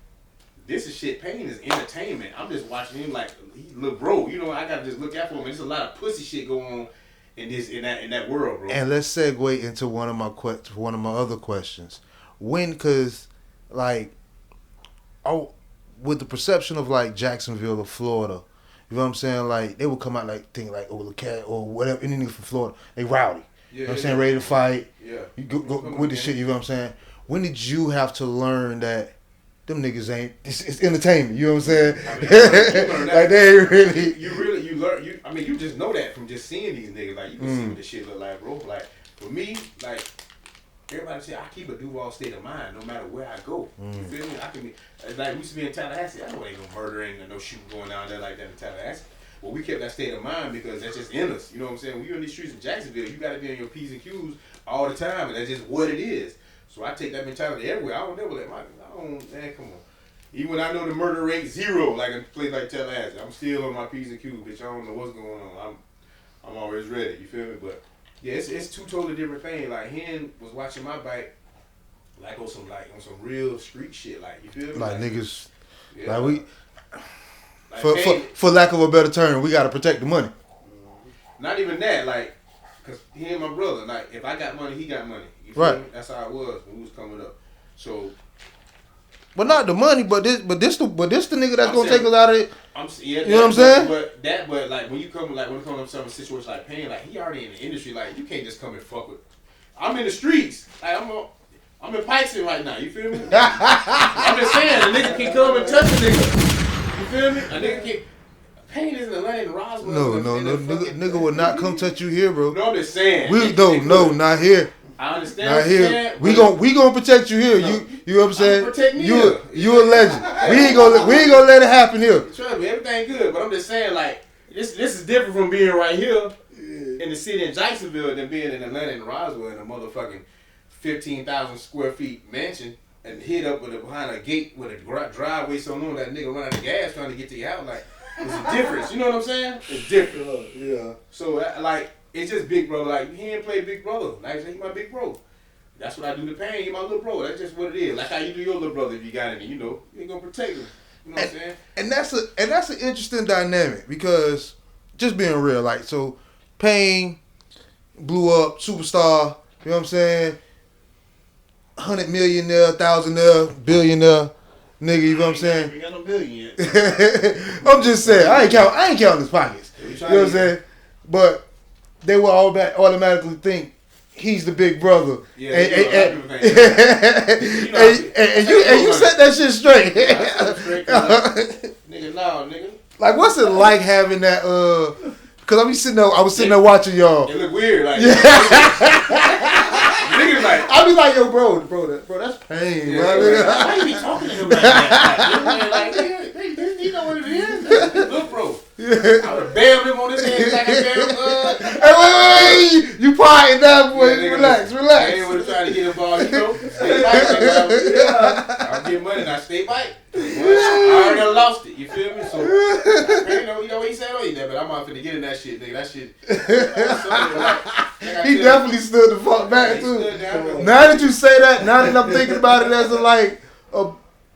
this is shit. Pain is entertainment. I'm just watching him like he little bro. You know, I gotta just look out for him. There's a lot of pussy shit going on in that world, bro. And let's segue into one of my other questions. Cause like, with the perception of like Jacksonville or Florida, you know what I'm saying? Like, they would come out like think like, oh, the cat or whatever, anything from Florida, they rowdy. You know what I'm saying? Ready to fight. Yeah. You go with the shit. You know what I'm saying? When did you have to learn that them niggas ain't? It's entertainment. You know what I'm saying? I mean, you learn that. Like, they ain't really. You learn. You just know that from just seeing these niggas. Like, you can see what this shit look like, bro. Like, for me, like, everybody say I keep a Duval state of mind no matter where I go. You feel me? I can be like, we used to be in Tallahassee. I know ain't no murdering and no shooting going down there like that in Tallahassee. Well, we kept that state of mind because that's just in us. You know what I'm saying? When you're in these streets in Jacksonville, you got to be on your P's and Q's all the time, and that's just what it is. So I take that mentality everywhere. I don't never let man, come on. Even when I know the murder rate 0, like in a place like Tallahassee, I'm still on my P's and Q's, bitch. I don't know what's going on. I'm always ready. You feel me? But yeah, it's two totally different things. Like, Hen was watching my bike, like on some real street shit. Like, you feel me? Like niggas, yeah, like we. Like For lack of a better term, we gotta protect the money. Not even that, like, cause he and my brother, like, if I got money, he got money. You feel me? That's how it was when we was coming up. So, but not the money, but this the nigga that's gonna take us out of it. You know what I'm saying? But like when it comes to some situation like Pain, like, he already in the industry. Like, you can't just come and fuck with. I'm in the streets. Like, I'm in Pikeston right now. You feel me? I'm just saying, a nigga can come and touch a nigga. You feel me? A nigga can. Pain is in Atlanta and Roswell. No, nigga will not come touch you here, bro. No, I'm just saying. Not here. I understand. Not here. We gonna protect you here. No, you know what I'm saying? Protect me. You a legend. We ain't gonna let it happen here. Trust me, everything good. But I'm just saying, like, this is different from being right here in the city in Jacksonville than being in Atlanta and Roswell in a motherfucking 15,000 square feet mansion and hid up behind a gate with a driveway so long that nigga run out of gas trying to get to your house. Like, it's a difference. You know what I'm saying? It's different. Yeah. So, like, it's just big bro. Like, he ain't play big brother. Like I said, he my big bro. That's what I do to Pain. He my little bro. That's just what it is. Like how you do your little brother if you got any. You know, you ain't gonna protect him. You know what I'm saying? And that's an interesting dynamic because just being real, like, so Pain blew up, superstar. You know what I'm saying? 100 millionaire, thousandaire, billionaire. Nigga, you know what I'm saying? We got no billion yet. I'm just saying, I ain't counting his pockets. You know what I'm saying? But they will automatically think he's the big brother. Yeah, and you set that shit straight. Nigga, no, nigga. Like, what's it like having that? Cause I was sitting there watching y'all. It look weird, like. Niggas like, I be like, yo, bro, that's Pain, yeah, bro. Why you be talking to him like that? Like, you know what it is? Look, bro. I would have bailed him on his head like I bailed. Hey, wait, you partying now, boy. Yeah, relax. I ain't want to try to get involved, you know. Stay bike, I'll get money, now stay bike. I already lost it, you feel me? So, you know what he said? But I'm not finna get in that shit, nigga. That shit. He definitely stood the fuck back, too. Now that you say that, now that I'm thinking about it as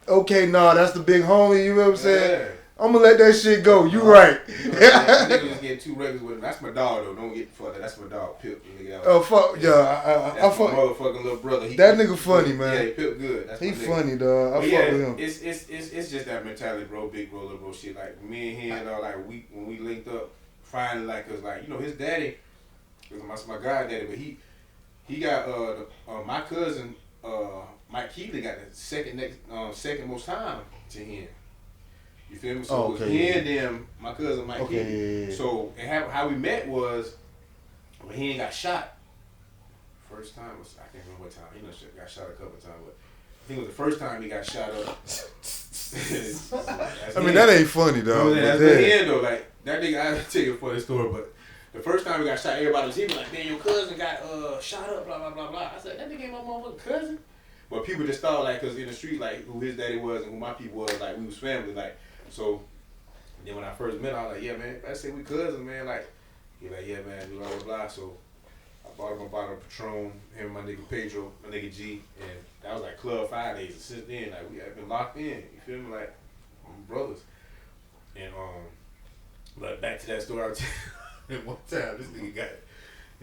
Okay, nah, that's the big homie. You know what I'm saying? Yeah. I'm gonna let that shit go. You right. You know, that nigga just getting too regular with him. That's my dog though. Don't get fucked. That's my dog, Pip. Oh fuck yeah, That's I my motherfucking little brother. That nigga funny, man. Yeah, Pip good. That's he my nigga. funny, dog. I fuck with him. It's just that mentality, bro. Big bro, little bro shit. Like me and him, like when we linked up, finally, like, cause like his daddy, cause my goddaddy, but he got my cousin Mike Keeley got the second most time to him. You feel me? So it was he and them, my cousin Mike Keeley. Yeah. So and how we met was when he ain't got shot. First time was I can't remember what time. Got shot a couple of times, but I think it was the first time he got shot up. I mean that ain't funny though. That's the end though. Like that nigga, I tell you a funny story, but the first time he got shot, everybody was like, man, your cousin got shot up, blah blah blah blah. I said that nigga ain't my motherfucking cousin. But people just thought like, cause in the street, like who his daddy was and who my people was, like we was family, like so. Then when I first met him, I was like, yeah man, I said we cousins, man. Like he like, yeah man, blah blah blah. So I bought him a bottle of Patron, him and my nigga Pedro, my nigga G, and that was like Club Fridays. And since then, like we have been locked in. You feel me? Like brothers. And but back to that story I was telling. One time this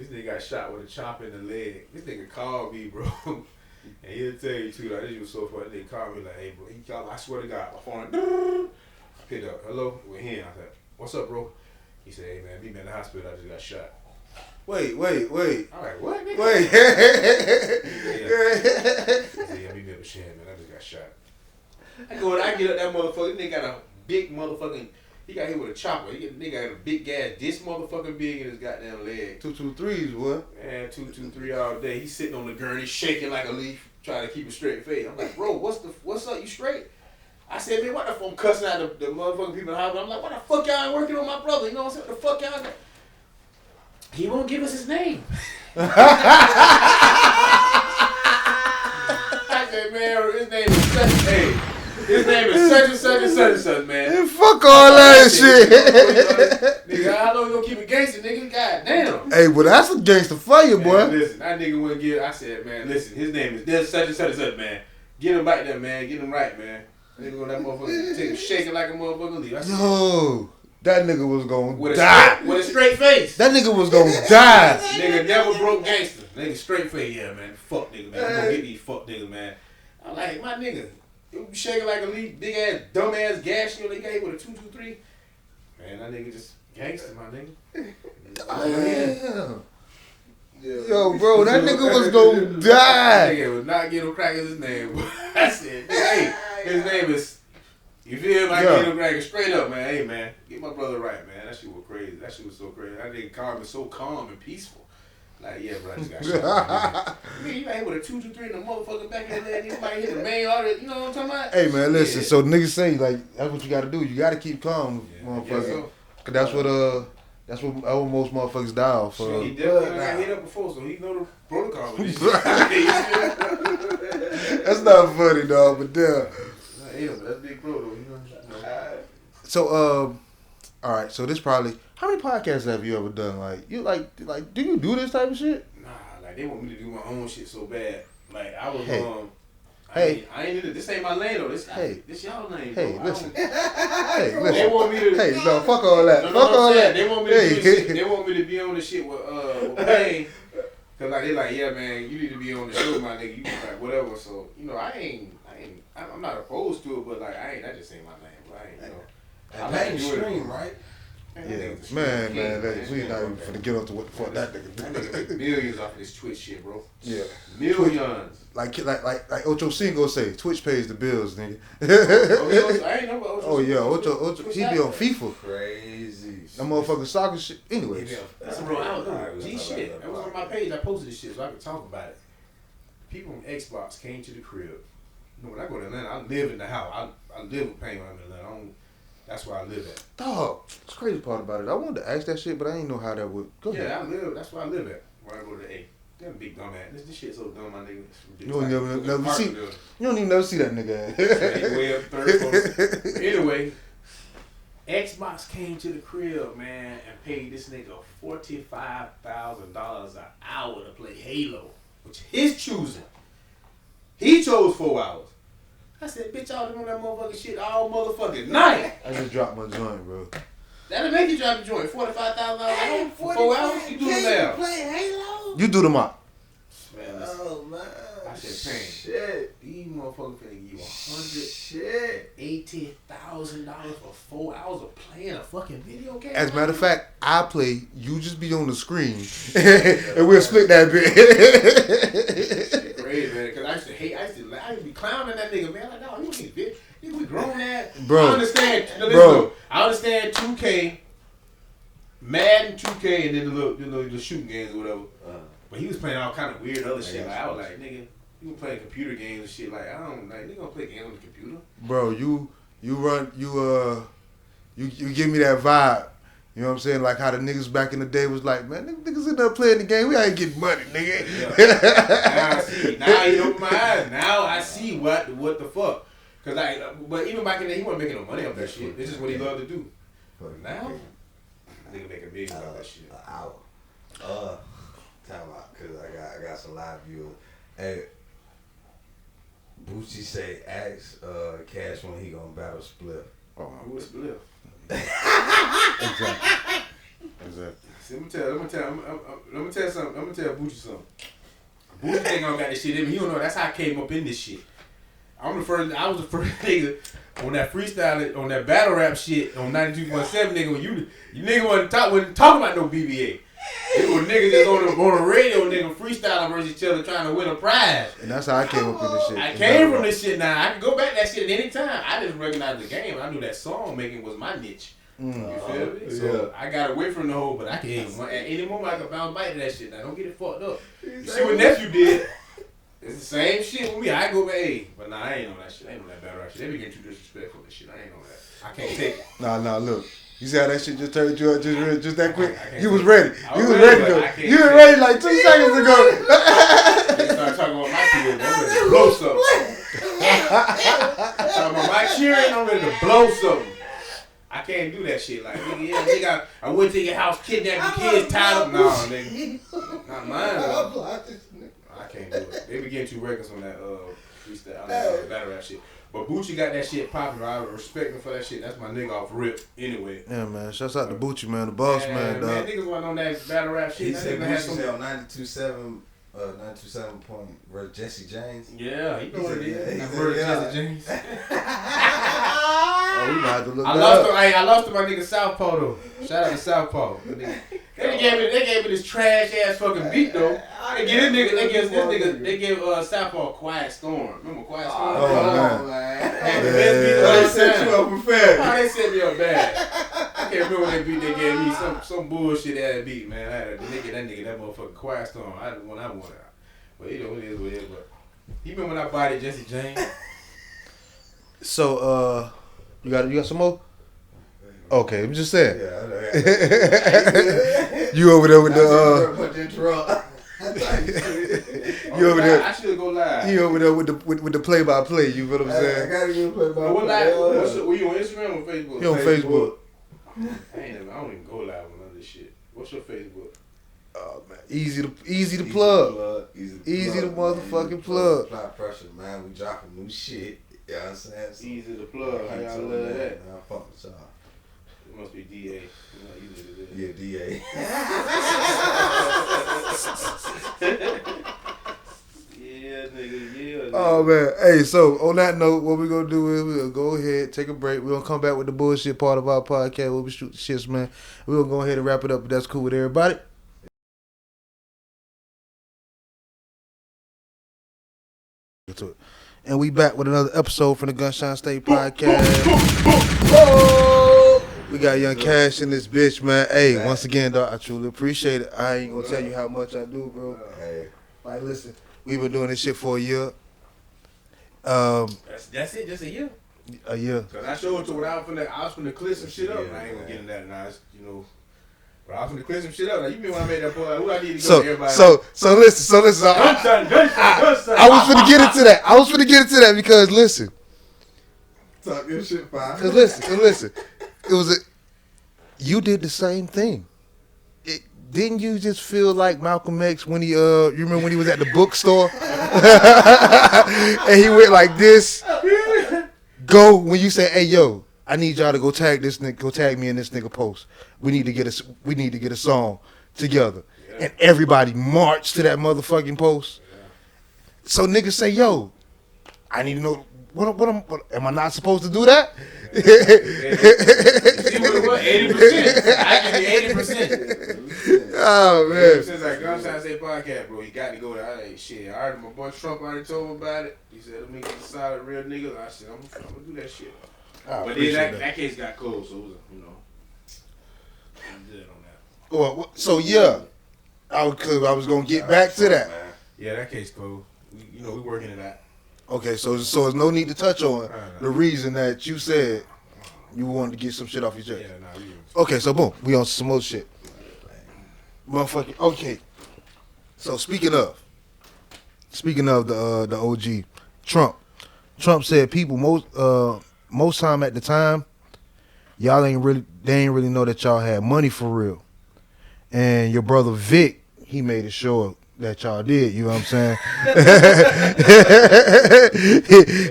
nigga got shot with a chop in the leg. This nigga called me, bro. And he'll tell you too, like this was so funny. They called me like, hey bro, he called me, I swear to God, my phone I picked up, hello, with him. I said, what's up, bro? He said, hey man, meet me in the hospital, I just got shot. Wait. All right, what, nigga? Wait. He said, yeah, meet me up with Shan, man, I just got shot. I get up that motherfucker, this nigga got a big motherfucking, he got hit with a chopper. Nigga got a big gas, this motherfucking big in his goddamn leg. 223s, what? Man, 223 all day. He's sitting on the gurney, shaking like a leaf, trying to keep a straight face. I'm like, bro, what's up? You straight? I said, man, what the fuck? I'm cussing out the motherfucking people in the hospital. I'm like, what the fuck y'all ain't working on my brother? You know what I'm saying? What the fuck y'all got? He won't give us his name. I said, man, his name is such. Hey, his name is such and such and such and such, man. Hey, fuck all that shit. Nigga, I know you gonna keep it gangster, nigga. God damn. Hey, but that's a gangster for you, boy. Man, listen, that nigga wouldn't give. I said, man, listen, his name is this such and such and such, man. Get him back there, man. Get him right, man. Nigga, that motherfucker take him shaking like a motherfucker leaf. Yo, that nigga was gonna die. With a straight face. That nigga was gonna die. Nigga never broke gangster. Nigga straight face, yeah, man. Fuck nigga, man. I'm gonna get these fuck niggas, man. I'm like, my nigga, you shaking like a leaf, big ass, dumb ass gas, you know, they got hit with a 223. Man, that nigga just gangster, my nigga. Damn. Yo, bro, that nigga was gonna die. That nigga was not Ghetto Crackers his name. I said, hey, his name is, you feel like Ghetto Crackers, straight up, man. Hey, man, get my brother right, man. That shit was crazy. That shit was so crazy. That nigga called me so calm and peaceful. Like, yeah, bro, I just got shot. Man, you got hit with a 223 in the motherfucking back of your leg. You might hit the main artery. You know what I'm talking about? Hey, man, listen. Yeah. So niggas say like that's what you got to do. You got to keep calm, motherfucker. So. Cause that's what most motherfuckers die off. Shit, he definitely got hit up before, so he know the protocol with this shit. That's not funny, dog. But damn. Yeah, but that's big bro though. You know. So all right. So this probably. How many podcasts have you ever done? Like you like do you do this type of shit? Nah, like they want me to do my own shit so bad. Like I was I ain't into this ain't my lane though. This y'all lane. Hey, bro. listen. Hey, listen. They want me to. Hey, no, fuck all that. No, fuck all that. They want me to do this shit. They want me to be on the shit with Wayne. Cause like they like, yeah, man, you need to be on the show, my nigga. You like whatever. So you know, I'm not opposed to it, but like that just ain't my lane. Bro. I ain't, you know. I like stream, right? Yeah, man, we not even finna get up to what the fuck that nigga do. That nigga make millions off of this Twitch shit, bro. Yeah, millions. Like Ocho Cinco say, Twitch pays the bills, nigga. I ain't know about Ocho. Oh yeah, Ocho, he be on FIFA. Crazy. That motherfucking soccer shit. Anyways, listen, bro, I was G shit. That was on my page. I posted this shit so I could talk about it. People on Xbox came to the crib. You know, when I go to Atlanta, I live in the house. I live with pain when I'm in Atlanta. That's where I live at. Dog, it's crazy part about it. I wanted to ask that shit, but I didn't know how that would go. Yeah, that's where I live at. Where I go to the A. That big dumb ass. This shit so dumb, my nigga. You don't never see. You don't even never see that nigga. Way up third floor. Anyway, Xbox came to the crib, man, and paid this nigga $45,000 an hour to play Halo, which his choosing. He chose 4 hours. I said, bitch, y'all been on that motherfucking shit all motherfucking night. I just dropped my joint, bro. That'll make you drop the joint. $45,000 for 4 hours. You do the math. Play Halo. You do the mop. Man, Oh man. I said, Pain. Shit. These motherfuckers finna give you $118,000 for 4 hours of playing a fucking video game. As a matter of fact, I play. You just be on the screen, and we'll split that bit. Crazy, man. Cause I used to be clowning that nigga, man. Like, no, you ain't bitch. You be grown ass. Bro. I understand. No, listen, Bro. look, I understand 2K, Madden 2K, and then the shooting games or whatever. But he was playing all kind of weird other shit. Like, I was like, nigga, you been playing computer games and shit. Like, I don't like, nigga gonna play games on the computer. Bro, you give me that vibe. You know what I'm saying? Like how the niggas back in the day was like, man, niggas in there playing the game. We ain't getting money, nigga. Yeah. Now I see. Now he opened my eyes. Now I see what the fuck. But even back in the day, he wasn't making no money off that shit. It's just what he loved to do. But now, nigga making big off that shit. Time out, cause I got some live viewers. Hey, Boochie say ask Cash when he gonna battle Split. Oh, who is Split? Exactly. See, let me tell you something. I'm gonna tell Boochie something. Boochie think I don't got this shit in me. He don't know that's how I came up in this shit. I was the first nigga on that freestyle, on that battle rap shit on 92.7, nigga. When you nigga wasn't talking about no BBA. It was niggas that's on the radio, nigga, freestyling versus each other trying to win a prize. And that's how I came up in this shit. I came from this shit now. I can go back to that shit at any time. I just recognized the game. I knew that song making was my niche. You feel me? So I got away from the whole, but I can at any moment I can bounce back to that shit. Now don't get it fucked up. You see what nephew did? It's the same shit with me. I go back, hey, but nah, I ain't on that shit. I ain't on that battle rap shit. They be getting too disrespectful and shit. I ain't on that. I can't take it. Nah, look. You see how that shit just turned you up just that quick? You was it. ready. I You was was ready, ready but though. I can't You was take ready like 2 seconds ago. They start talking about my kids. I'm ready to blow something. Talking about my cheering, I'm ready to blow something. I can't do that shit. Like, nigga, I went to your house, kidnapped your kids, tied up. No, nigga. Not mine, though. I can't do it. They be getting too reckless on that freestyle, battle rap shit. But Bucci got that shit popular. I respect him for that shit. That's my nigga off rip anyway. Yeah, man. Shouts out to Bucci, man. The boss, man, dog. Man, niggas wasn't on that battle rap shit. He said Bucci said on 92.7 point versus Jesse James. Yeah, he know what it is. Jesse James. Oh, we might have to look I lost to my nigga Southpaw though. Shout out to Southpaw. They gave me this trash ass fucking beat though. They gave Southpaw Quiet Storm. Remember Quiet Storm? Oh, man. The best beat They set you up for fair. They set me up bad. I can't remember what that beat they gave me. Some bullshit ass beat, man. I had that motherfucking Quiet Storm. I won it. But you know it is what it is. But you remember when I bodied Jesse James? So, you got some more? Okay, I'm just saying. Yeah, You over there with the you over there. I should go live. He over there with the play by play. You feel what I'm saying? I gotta go play by What live? Were you on Instagram or Facebook? He on Facebook. I don't even go live on none of this shit. What's your Facebook? Oh man, easy to plug. Easy to motherfucking plug. Apply pressure, man. We dropping new shit. You know what I'm saying? So, Easy to plug. How y'all love that? Man, fuck with y'all. It must be DA. You know, easy to do. Yeah, DA. Yeah, nigga. Oh man, hey. So on that note, what we gonna do is we gonna go ahead, take a break. We gonna come back with the bullshit part of our podcast where we shoot the shits, man. We gonna go ahead and wrap it up. If that's cool with everybody. And we back with another episode from the GunShine State Podcast. We got Young Cash in this bitch, man. Hey, once again, dog, I truly appreciate it. I ain't gonna tell you how much I do, bro. Hey. Like, listen, we've been doing this shit for a year. That's it, just a year. A year. Cause I showed to what I was finna clear some shit up. I ain't gonna get in that now, but I was finna clear some shit up. Now you mean when I made that point, who I need to go to everybody? So listen. GunShine. I was finna get into that. Because listen. Talk your shit, fine. Cause listen. It was you did the same thing. Didn't you just feel like Malcolm X when he you remember when he was at the bookstore and he went like this go when you say, hey yo, I need y'all to go tag this nigga, go tag me in this nigga post. We need to get a song together. Yeah. And everybody march to that motherfucking post. Yeah. So niggas say, yo, I need to know what am I not supposed to do that? See what 80%. I give you 80%. Oh man. Since like GunShine State Podcast, bro, you got to go there. Hey, shit, I already, my boy Trump already told me about it. He said, let me get the solid real niggas. I said, I'm gonna do that shit. But then that case got closed, so it was, I'm good on that. Well, so yeah, I was gonna get back to that. Yeah, that case closed. We working it out. Okay, so there's no need to touch on the reason that you said you wanted to get some shit off your chest. Yeah, okay, so boom, we on some other shit. Motherfucking okay. So speaking of the OG Trump said people most time at the time they ain't really know that y'all had money for real, and your brother Vic, he made it sure that y'all did, you know what I'm saying?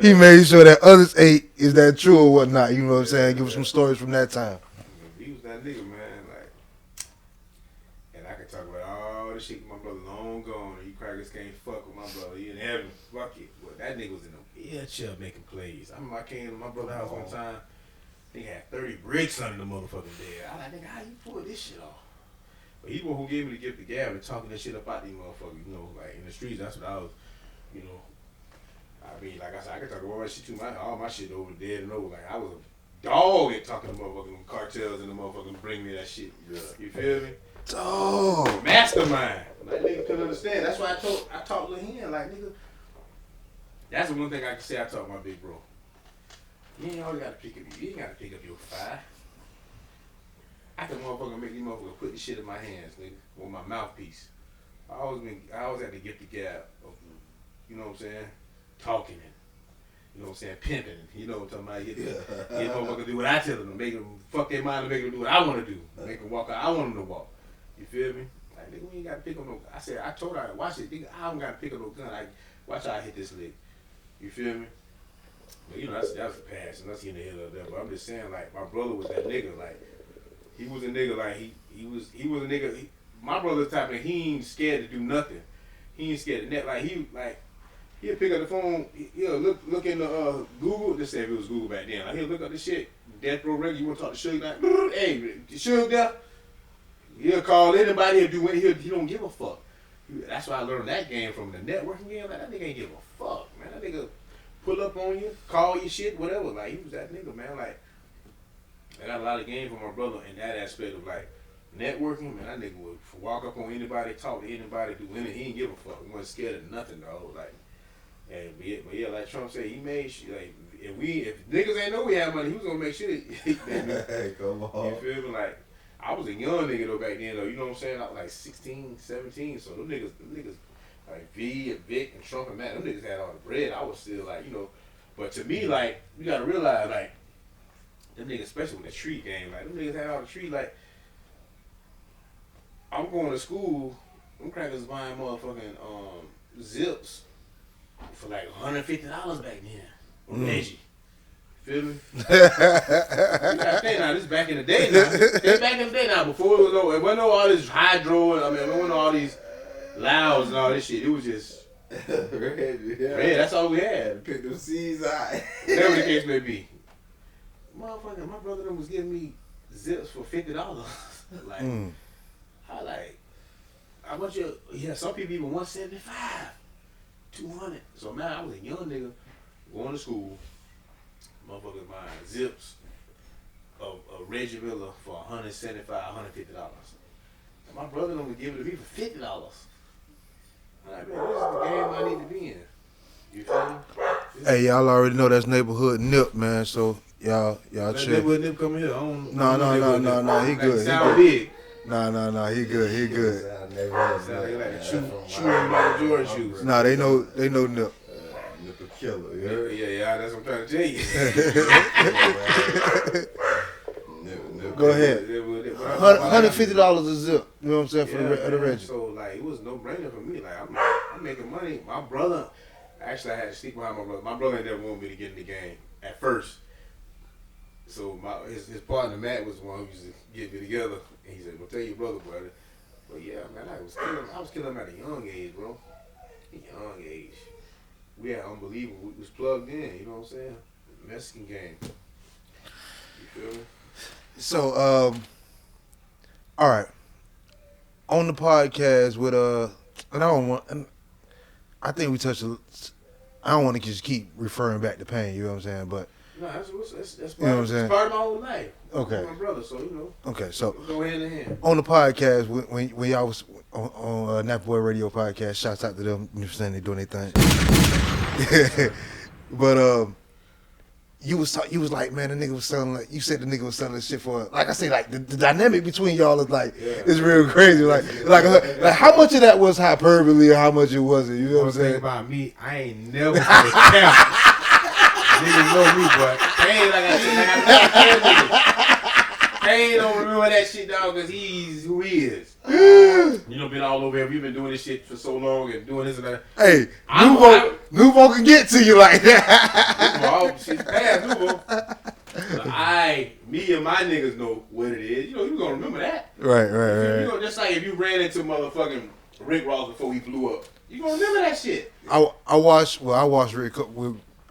he made sure that others ate. Is that true or whatnot? You know what I'm saying? Give us some stories from that time. He was that nigga, man. Like, and I can talk about all the shit with my brother long gone. You crackers can't fuck with my brother. He in heaven. Fuck it. But that nigga was in the wheelchair making plays. I remember I came to my brother's house one time. He had 30 bricks under the motherfucking bed. I like, nigga, how you pull this shit off? But he was who gave me the gift of gab and talking that shit up out these motherfuckers, like in the streets. That's what I was, I mean, like I said, I could talk about my shit too. All my shit over dead and over. Like I was a dog at talking to motherfucking cartels and the motherfuckers bring me that shit. Yeah. You feel me? Dog. Mastermind. Like nigga couldn't understand. That's why I talked to him like nigga. That's the one thing I can say I taught my big bro. You ain't always gotta pick up. You ain't gotta pick up your 5. I can motherfucker make these motherfuckers put this shit in my hands, nigga, with my mouthpiece. I always had to get the gap of, you know what I'm saying, talking and, you know what I'm saying, pimping. You know what I'm talking about? Get motherfuckers do what I tell them, make them fuck their mind and make them do what I want to do. Make them walk out I want them to walk. You feel me? Like, nigga, we ain't got to pick up no. I told her, watch it, nigga, I don't got to pick up no gun. Watch how I hit this lick. You feel me? But, that was the past, and that's in the hell of that. But I'm just saying, like, my brother was that nigga, like, he was a nigga, like, he was a nigga. My brother's type of, he ain't scared to do nothing. He ain't scared of net. Like, he'll pick up the phone, he'll look in the Google, just say if it was Google back then. Like, he'll look up this shit, Death Row Records, you want to talk to Suge, like, hey, Suge there? He'll call anybody, he'll do anything, he don't give a fuck. That's why I learned that game from the networking game. Like, that nigga ain't give a fuck, man. That nigga pull up on you, call you shit, whatever. Like, he was that nigga, man. Like, I got a lot of game from my brother in that aspect of like networking. Man, that nigga would walk up on anybody, talk to anybody, do anything. He didn't give a fuck. He wasn't scared of nothing, though. Like, but yeah, like Trump said, he made sure. Like, if niggas ain't know we had money, he was gonna make sure. Hey, come on. You feel me? Like, I was a young nigga though back then though. You know what I'm saying? I was like 16, 17. So them niggas like V and Vic and Trump and Matt, them niggas had all the bread. I was still like, But to me, like, you gotta realize, like, them niggas, especially with the tree game, like, them niggas had all the tree, like, I'm going to school, them crackers buying motherfucking zips for like $150 back then. Reggie. Feel me? You gotta think now, this is back in the day now. It's back in the day now, before it wasn't all this hydro, it wasn't all these louds and all this shit. It was just red, that's all we had. Pick them seeds out. Whatever the case may be. Motherfucker, my brother them was giving me zips for $50. Like, how much some people even 175, 200. So man, I was a young nigga going to school, motherfuckers buying zips of Reggie Miller for $175, $150. And my brother them was giving it to me for $50. I'm like, man, this is the game I need to be in. You feel me? Hey, y'all already know that's neighborhood nip, man. So y'all chill. Neighborhood nip coming here. No, he good. Sound big. Nah, he good. Sound like chewing Michael Jordan shoes. Nah, they know nip. Nip a killer, yeah, that's what I'm trying to tell you. Go ahead. $150 a zip. You know what I'm saying, for the Reggie. So like, it was no brainer for me. Like, I'm making money. My brother, actually, I had to sleep behind my brother. My brother ain't never wanted me to get in the game. at first. So his partner Matt was the one who used to get me together, and he said, "Well, tell your brother, brother." But yeah, man, I was killing him at a young age, bro. A young age. We had unbelievable. We was plugged in. You know what I'm saying? The Mexican game. You feel me? So, all right. On the podcast with and I think we touched. I don't want to just keep referring back to pain. You know what I'm saying? But no, that's you know what I'm saying? Part of my whole life. Okay. My brother, so you know. Okay, so go hand in hand. On the podcast when y'all was on Nappy Boy Radio podcast, shouts out to them. You know what I'm saying? They doing their thing. But you was like, man, the nigga was selling like you said the nigga was selling this shit for like I say like the dynamic between y'all is like it's real crazy. Like how much of that was hyperbole or how much it wasn't? You know what I'm saying? About me, I ain't never count. Niggas know me, but Kane, like I said, Kane don't remember that shit, dog, because he's who he is. You know, been all over here. We've been doing this shit for so long and doing this and that. Hey, Duval can get to you like that. Duval, shit's past Duval. Me and my niggas know what it is. You know, you gonna remember that. Right. You know, just like if you ran into motherfucking Rick Ross before he blew up, you gonna remember that shit. I watched Rick.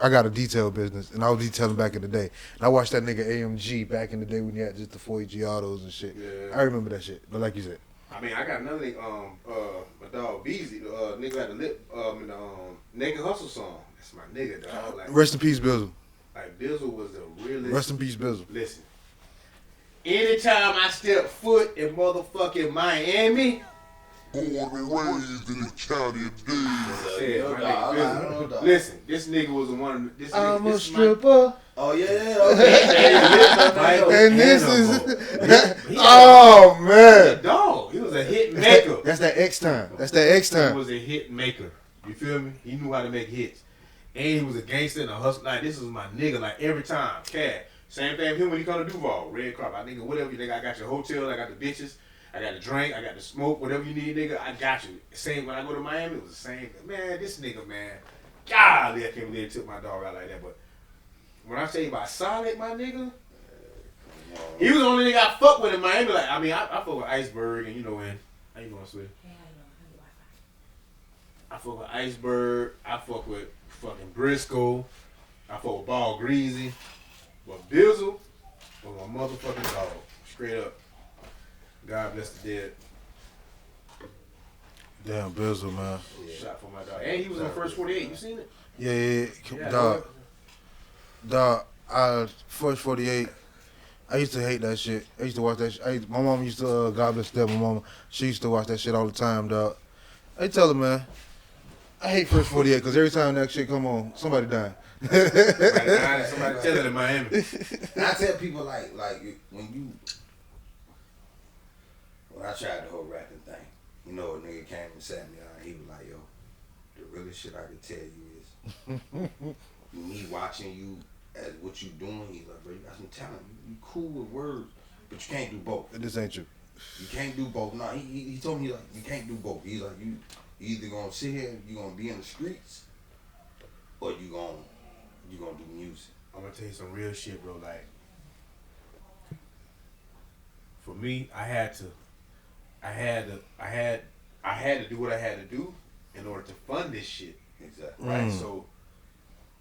I got a detail business, and I was detailing back in the day. And I watched that nigga AMG back in the day when he had just the 4EG autos and shit. Yeah. I remember that shit. But like you said, I mean, I got another nigga, my dog Beezy, the nigga had the lip in the Naked Hustle song. That's my nigga, dog. Like, rest in peace, Bizzle. Like Bizzle was the realest. Rest in peace, Bizzle. Listen, anytime I step foot in motherfucking Miami. Born and raised in the county of Dade. Listen, this nigga was the one. I'm a stripper. Oh yeah, okay. And this is. Oh man. Dog, he was a hit maker. That's that X time. He was a hit maker. You feel me? He knew how to make hits, and he was a gangster and a hustler. Like this was my nigga. Like every time, Cash. Same thing with him when he come to Duval, Red Carpet. I nigga, whatever you think. I got your hotel. I got the bitches. I got the drink, I got the smoke, whatever you need, nigga, I got you. Same when I go to Miami, it was the same. Man, this nigga, man, golly, I can't believe he took my dog out like that. But when I tell you about solid, my nigga, he was the only nigga I fuck with in Miami. Like, I mean, I fuck with Iceberg, and you know when. How you doing, sweetie? I fuck with Iceberg. I fuck with fucking Briscoe. I fuck with Ball Greasy. But Bizzle was my motherfucking dog, straight up. God bless the dead. Damn, Bizzle, man. Yeah. Shot for my dog. And he was on First 48. You seen it? Yeah. Dog, First 48, I used to hate that shit. I used to watch that shit. My mom used to, God bless the dead, my mama, she used to watch that shit all the time, dog. I tell her, man, I hate First 48 because every time that shit come on, somebody dying. Somebody tell it in Miami. And I tell people, like when I tried the whole rapping thing, you know, a nigga came and sat me down. He was like, "Yo, the realest shit I can tell you is, me watching you as what you doing." He's like, "Bro, you got some talent. You cool with words, but you can't do both. This ain't true. You can't do both." No, he told me like you can't do both. He's like, you either gonna sit here, you gonna be in the streets, or you gonna do music. I'm gonna tell you some real shit, bro. Like, for me, I had to do what I had to do in order to fund this shit. Exactly. Right. So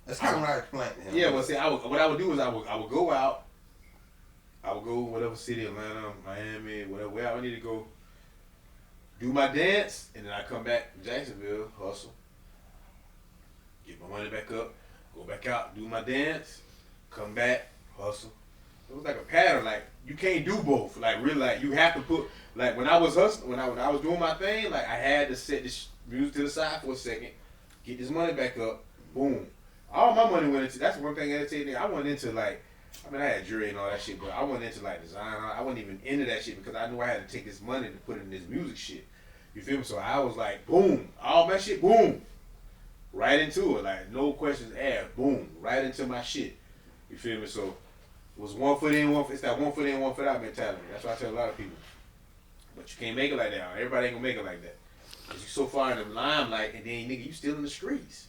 that's kind of what I explained to him. Yeah, well, see, what I would do is I would go out. I would go whatever city, Atlanta, Miami, where I need to go, do my dance, and then I come back to Jacksonville, hustle, get my money back up, go back out, do my dance, come back, hustle. It was like a pattern. Like you can't do both. Like really, like you have to put. Like when I was hustling, when I was doing my thing, like I had to set this music to the side for a second, get this money back up, boom. All my money went into. That's one thing I tell you. I went into like, I mean I had jewelry and all that shit, but I went into like design. I wasn't even into that shit because I knew I had to take this money to put in this music shit. You feel me? So I was like, boom, all my shit, boom, right into it. Like no questions asked, boom, right into my shit. You feel me? So it was 1 foot in, 1 foot. It's that 1 foot in, 1 foot out mentality. That's why I tell a lot of people. But you can't make it like that. Everybody ain't gonna make it like that. Cause you so far in the limelight, and then nigga, you still in the streets.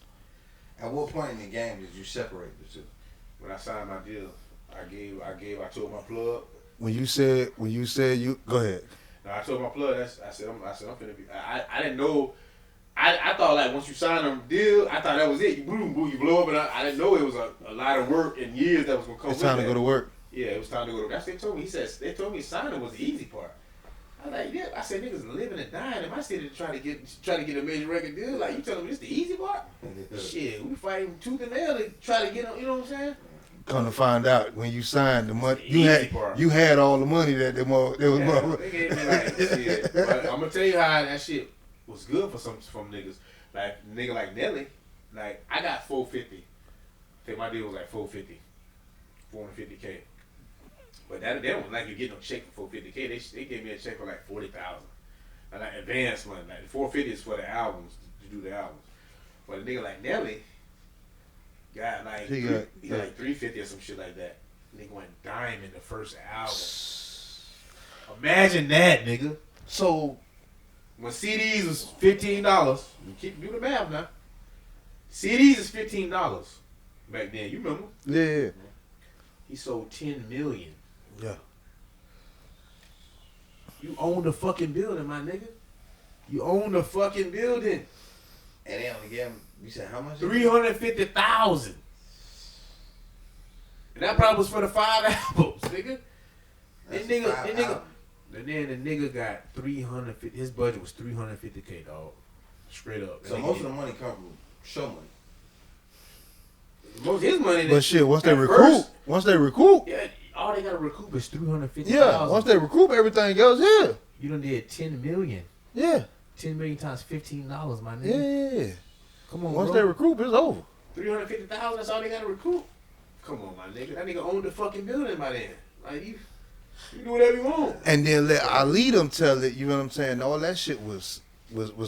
At what point in the game did you separate the two? when I signed my deal, I told my plug. When you said you go ahead. No, I told my plug. I said I'm finna be. I didn't know. I thought like once you sign a deal, I thought that was it. You boom, boom, you blow up, and I didn't know it was a lot of work and years that was gonna come. It's time to go to work. Yeah, it was time to go to work. That's what they told me. They told me signing was the easy part. I was like, yeah. I said niggas living and dying in my city to try to get a major record deal. Like you telling me this the easy part? Shit, we fighting tooth and nail to try to get on. You know what I'm saying? Come to find out, when you signed the money, you had all the money that they was. They gave me like shit. But I'm gonna tell you how that shit was good for some niggas. Like nigga like Nelly, like I got 450. I think my deal was like 450K. But that was like you getting a check for 450K. They gave me a check for like 40,000. And like advance money. Like the 450 is for the albums to do the albums. But a nigga like Nelly got like he got like 350 or some shit like that. Nigga went diamond the first album. Imagine that, nigga. So when CDs was $15, you do the math now. CDs is $15 back then. You remember? Yeah. He sold 10 million. Yeah. You own the fucking building, my nigga. You own the fucking building. And they only gave him, you said how much? 350,000. And that probably was for the 5 albums, nigga. And then the nigga got 350. His budget was 350K, dog. Straight up. So most of the money come from show money. Most of his money. But shit, once they recoup, yeah, all they gotta recoup is 350,000. Yeah, once they recoup everything else, yeah. You done did 10 million. Yeah. 10 million times $15, my nigga. Yeah. Come on, once bro. they recoup, it's over. 350,000. That's all they gotta recoup. Come on, my nigga. That nigga owned the fucking building by then. Like you do whatever you want. And then let Ali them tell it. You know what I'm saying? All that shit was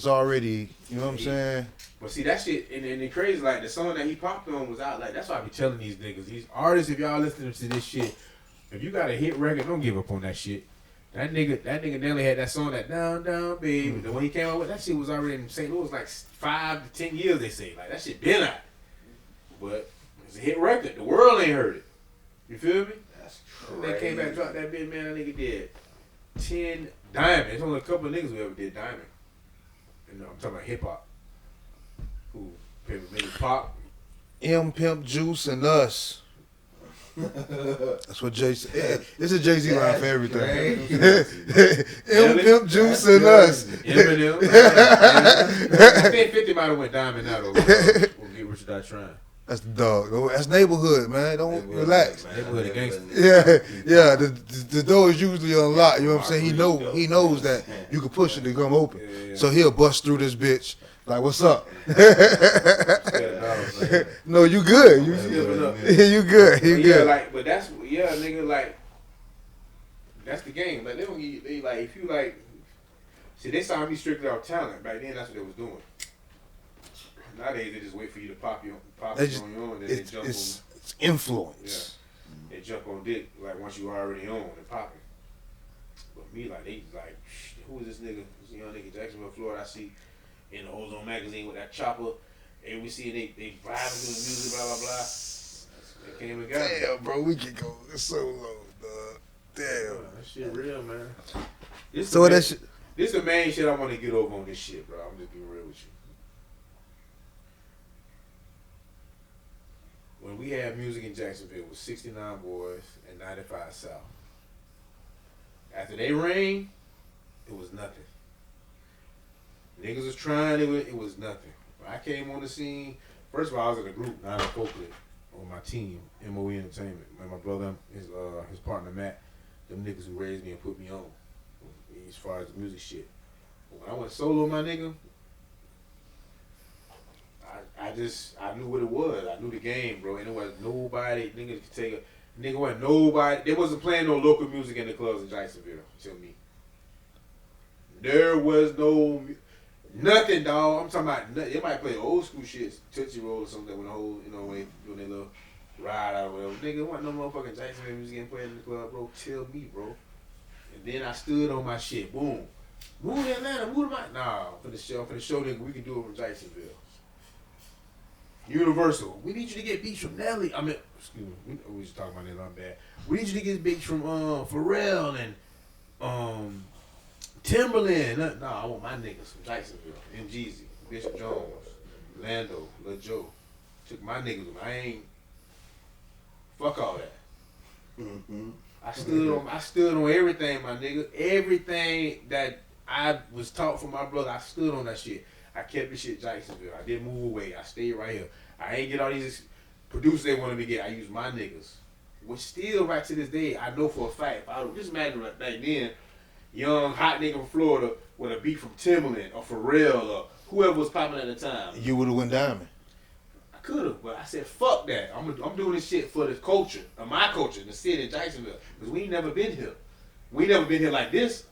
already. You know what I'm saying? But see that shit, and the crazy, like the song that he popped on was out. Like that's why I be telling these niggas, these artists, if y'all listening to this shit, if you got a hit record, don't give up on that shit. That nigga Nelly had that song, that Down Down Baby. Mm-hmm. When he came out with that shit was already in St. Louis like 5 to 10 years. They say like that shit been out, but it's a hit record. The world ain't heard it. You feel me? That's crazy. crazy. They came back and dropped that big man. That nigga did 10 diamond. There's only a couple of niggas who ever did diamond. And I'm talking about hip hop. Who made it pop? M Pimp Juice and Us. That's what Jay said. This is Jay-Z line for everything. M Pimp Juice and Us. Eminem. I think 50 might have went diamond out over. We'll get Rich or Die Trying. That's the dog. That's neighborhood, man. Don't relax. Neighborhood gangster. Yeah. The door is usually unlocked. You know what I'm saying? He knows that you can push it to come open. Yeah. So he'll bust through this bitch. Like, what's up? No, you good. You good. You good. Like, but that's nigga. Like, that's the game. Like, they like if you like. See, they signed me strictly off talent. Back then, that's what they was doing. Nowadays, they just wait for you to pop on your own, and then they jump on. It's influence. Yeah, they jump on dick like once you already on and popping. But me, like they like, who is this nigga? This young nigga, Jacksonville, Florida. I see in the Ozone magazine with that chopper, and we see they vibing to the music, blah blah blah. They came and got me. Damn, bro, we can go so low, dog. Damn, that shit real, man. This is the main shit I want to get over on this shit, bro. I'm just being real with you. When we had music in Jacksonville, it was 69 Boys and 95 South. After they reigned, it was nothing. Niggas was trying, it was nothing. When I came on the scene, first of all, I was in a group, not a Folklore, on my team, MOE Entertainment. My brother, his partner Matt, them niggas who raised me and put me on, as far as the music shit. But when I went solo, my nigga, I knew what it was. I knew the game, bro. And there was nobody, niggas could take a, nigga wasn't nobody, they wasn't playing no local music in the clubs in Jacksonville, tell me. There was nothing, dog. I'm talking about, they might play old school shit, Tootsie Roll or something with a whole, when they doing their little ride out or whatever. Nigga, wasn't no motherfucking Jacksonville music getting played in the club, bro. Tell me, bro. And then I stood on my shit, boom. Move to Atlanta, move to my, nah, for the show, nigga, we can do it from Jacksonville. Universal, we need you to get beats from Nelly. I mean, excuse me, we was talking about Nelly, I'm bad. We need you to get beats from Pharrell and Timberland. Nah, I want my niggas from Jacksonville, MGZ, Bishop Jones, Lando, Lil Joe. Took my niggas. I ain't fuck all that. Mm-hmm. I stood on everything, my nigga. Everything that I was taught from my brother, I stood on that shit. I kept the shit Jacksonville. I didn't move away. I stayed right here. I ain't get all these producers they wanted me to get. I used my niggas. Which still, right to this day, I know for a fact. If I would just imagine back then, young hot nigga from Florida with a beat from Timberland or Pharrell or whoever was popping at the time. You would have went diamond. I could have, but I said, fuck that. I'm doing this shit for the culture, my culture, the city of Jacksonville. Because we ain't never been here. We ain't never been here like this.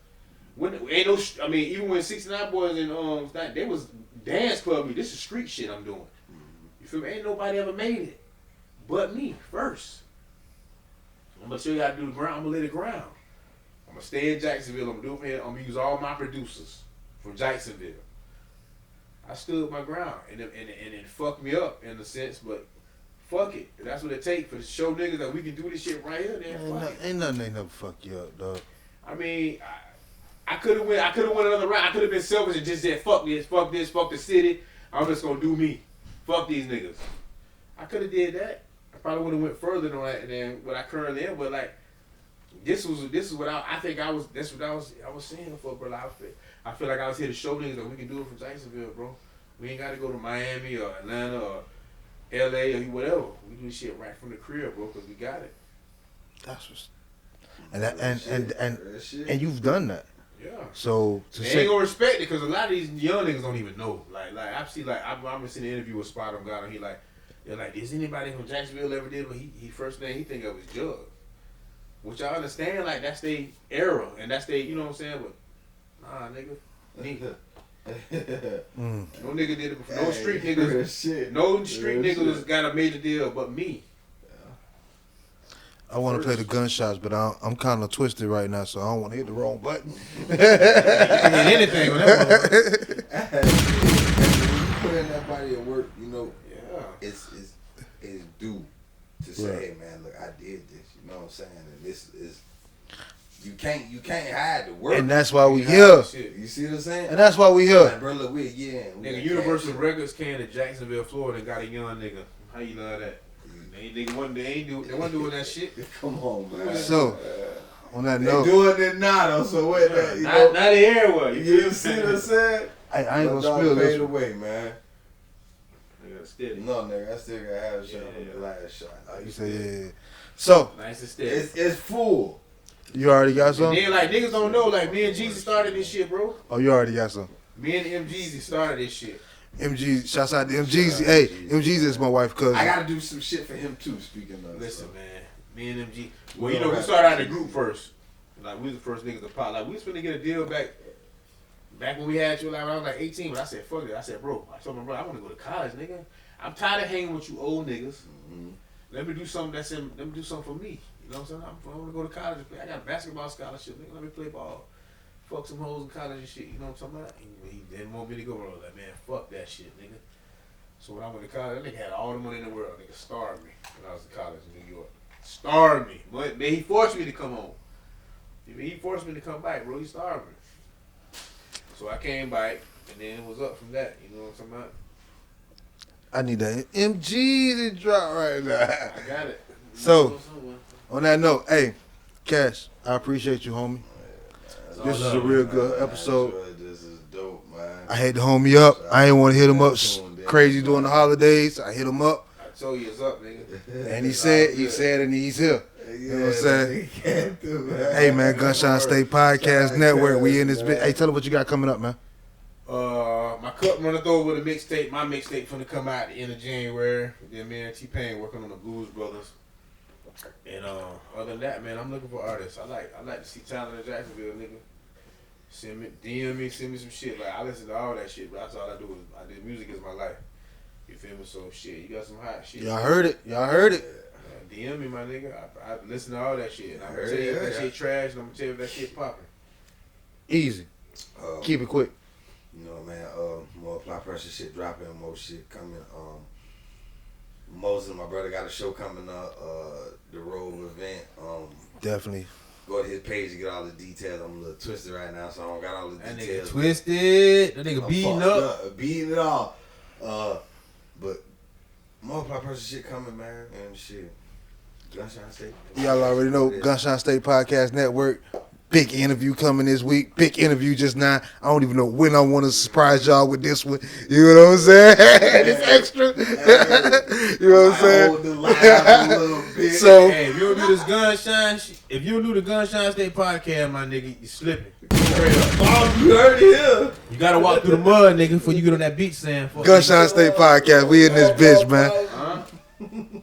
Even when 69 Boys and they was dance club, this is street shit I'm doing. You feel me? Ain't nobody ever made it but me first. I'm gonna show you how to do the ground. I'm gonna lay the ground. I'm gonna stay in Jacksonville. I'm gonna do it from here. I'm gonna use all my producers from Jacksonville. I stood my ground, and it fucked me up in a sense, but fuck it. If that's what it takes for the show niggas that we can do this shit right here, then fuck it. Ain't nothing they never fuck you up, dog. I mean, I could have went another route. I could have been selfish and just said, fuck this, fuck the city. I'm just gonna do me. Fuck these niggas. I could have did that. I probably would have went further than what I currently am. But like, this is what I was saying for, bro. I feel like I was here to show niggas that we can do it from Jacksonville, bro. We ain't got to go to Miami or Atlanta or LA or whatever. We do this shit right from the crib, bro, because we got it. That's what's and you've done that. Yeah. So they ain't gonna respect it because a lot of these young niggas don't even know. Like I've seen I'm seeing an interview with Spot on God and they're like, is anybody from Jacksonville ever did? But he first thing he think of is Jug, which I understand. Like that's their era and that's their, you know what I'm saying? But nah, nigga, me. No nigga did it before. No street niggas. No street niggas got a major deal, but me. I want to play the gunshots, but I'm kind of twisted right now, so I don't want to hit the wrong button. You can hit anything with that When you put in that body of work, you know, it's due to say, hey man, look, I did this. You know what I'm saying? And this is you can't hide the work. And that's why we here. You see what I'm saying? And that's why we here. Like, bro, look, we nigga, Universal Records came to Jacksonville, Florida, and got a young nigga. How you love that? They wasn't doing that shit. Come on, man. So, on that note, they doing it now, so wait, man. Not everywhere. You see what I'm saying? I ain't gonna spill this. Fade away, man. Nigga, steady. No, nigga, I still gotta have a shot from the last shot. You say yeah. So nice and steady. It's full. You already got some? Then like niggas don't know, like me and Jeezy started this shit, bro. Oh, you already got some. Me and MGZ started this shit. MG, shouts out to MGZ. Hey, MGZ is my wife cousin. I gotta do some shit for him too. Speaking of, listen, man, me and MG. Well, you know, we started out in the group first. Like we was the first niggas to pop. Like we was finna get a deal back when we had you. Like when I was like 18, but I said fuck it. I said, bro, I told my bro, I want to go to college, nigga. I'm tired of hanging with you old niggas. Mm-hmm. Let me do something Let me do something for me. You know what I'm saying? I want to go to college and play. I got a basketball scholarship, nigga. Let me play ball. Fuck some hoes in college and shit. You know what I'm talking about? He didn't want me to go. I was like, man, fuck that shit, nigga. So when I went to college, that nigga had all the money in the world. Nigga starved me when I was in college in New York. Starved me. But man, he forced me to come home. He forced me to come back, bro. He starved me. So I came back, and then it was up from that. You know what I'm talking about? I need that MG to drop right now. I got it. So, on that note, hey, Cash, I appreciate you, homie. This is a real good episode. This is dope, man. I had to homie up. I ain't want to hit him up crazy during the holidays. I hit him up. I told you it's up, nigga. And he said, and he's here. You know what I'm saying? Hey, man, GunShine State Podcast Network. We in this bit. Hey, tell them what you got coming up, man. My cup runneth over with a mixtape. My mixtape finna come out at the end of January. Then me and T-Pain working on the Blues Brothers. And other than that, man, I'm looking for artists. I like to see talent in Jacksonville, nigga. DM me, send me some shit. Like I listen to all that shit, but that's all I do is music is my life. You feel me? So shit, you got some hot shit. Y'all heard it. DM me, my nigga. I listen to all that shit. And I'm gonna tell you if that shit trash, and I'm gonna tell you if that shit popping. Easy. Keep it quick. You know, man, more fly pressure shit dropping, more shit coming. Moses, my brother, got a show coming up. The Road event. Definitely. Go to his page to get all the details. I'm a little twisted right now, so I don't got all the That details. nigga twisted. That nigga beating up. Beating it all. But multi-person shit coming, man, and shit. GunShine State. Y'all already know GunShine State Podcast Network. Big interview coming this week. Big interview just now. I don't even know when I want to surprise y'all with this one. You know what I'm saying? It's extra. You know what I'm saying? Hold the line a little bit. So, Hey, if you don't do this if you don't do the GunShine State Podcast, my nigga, you slipping. Straight up. Oh, you heard it here. You gotta walk through the mud, nigga, before you get on that beach saying. GunShine State Podcast. We in this bitch, man.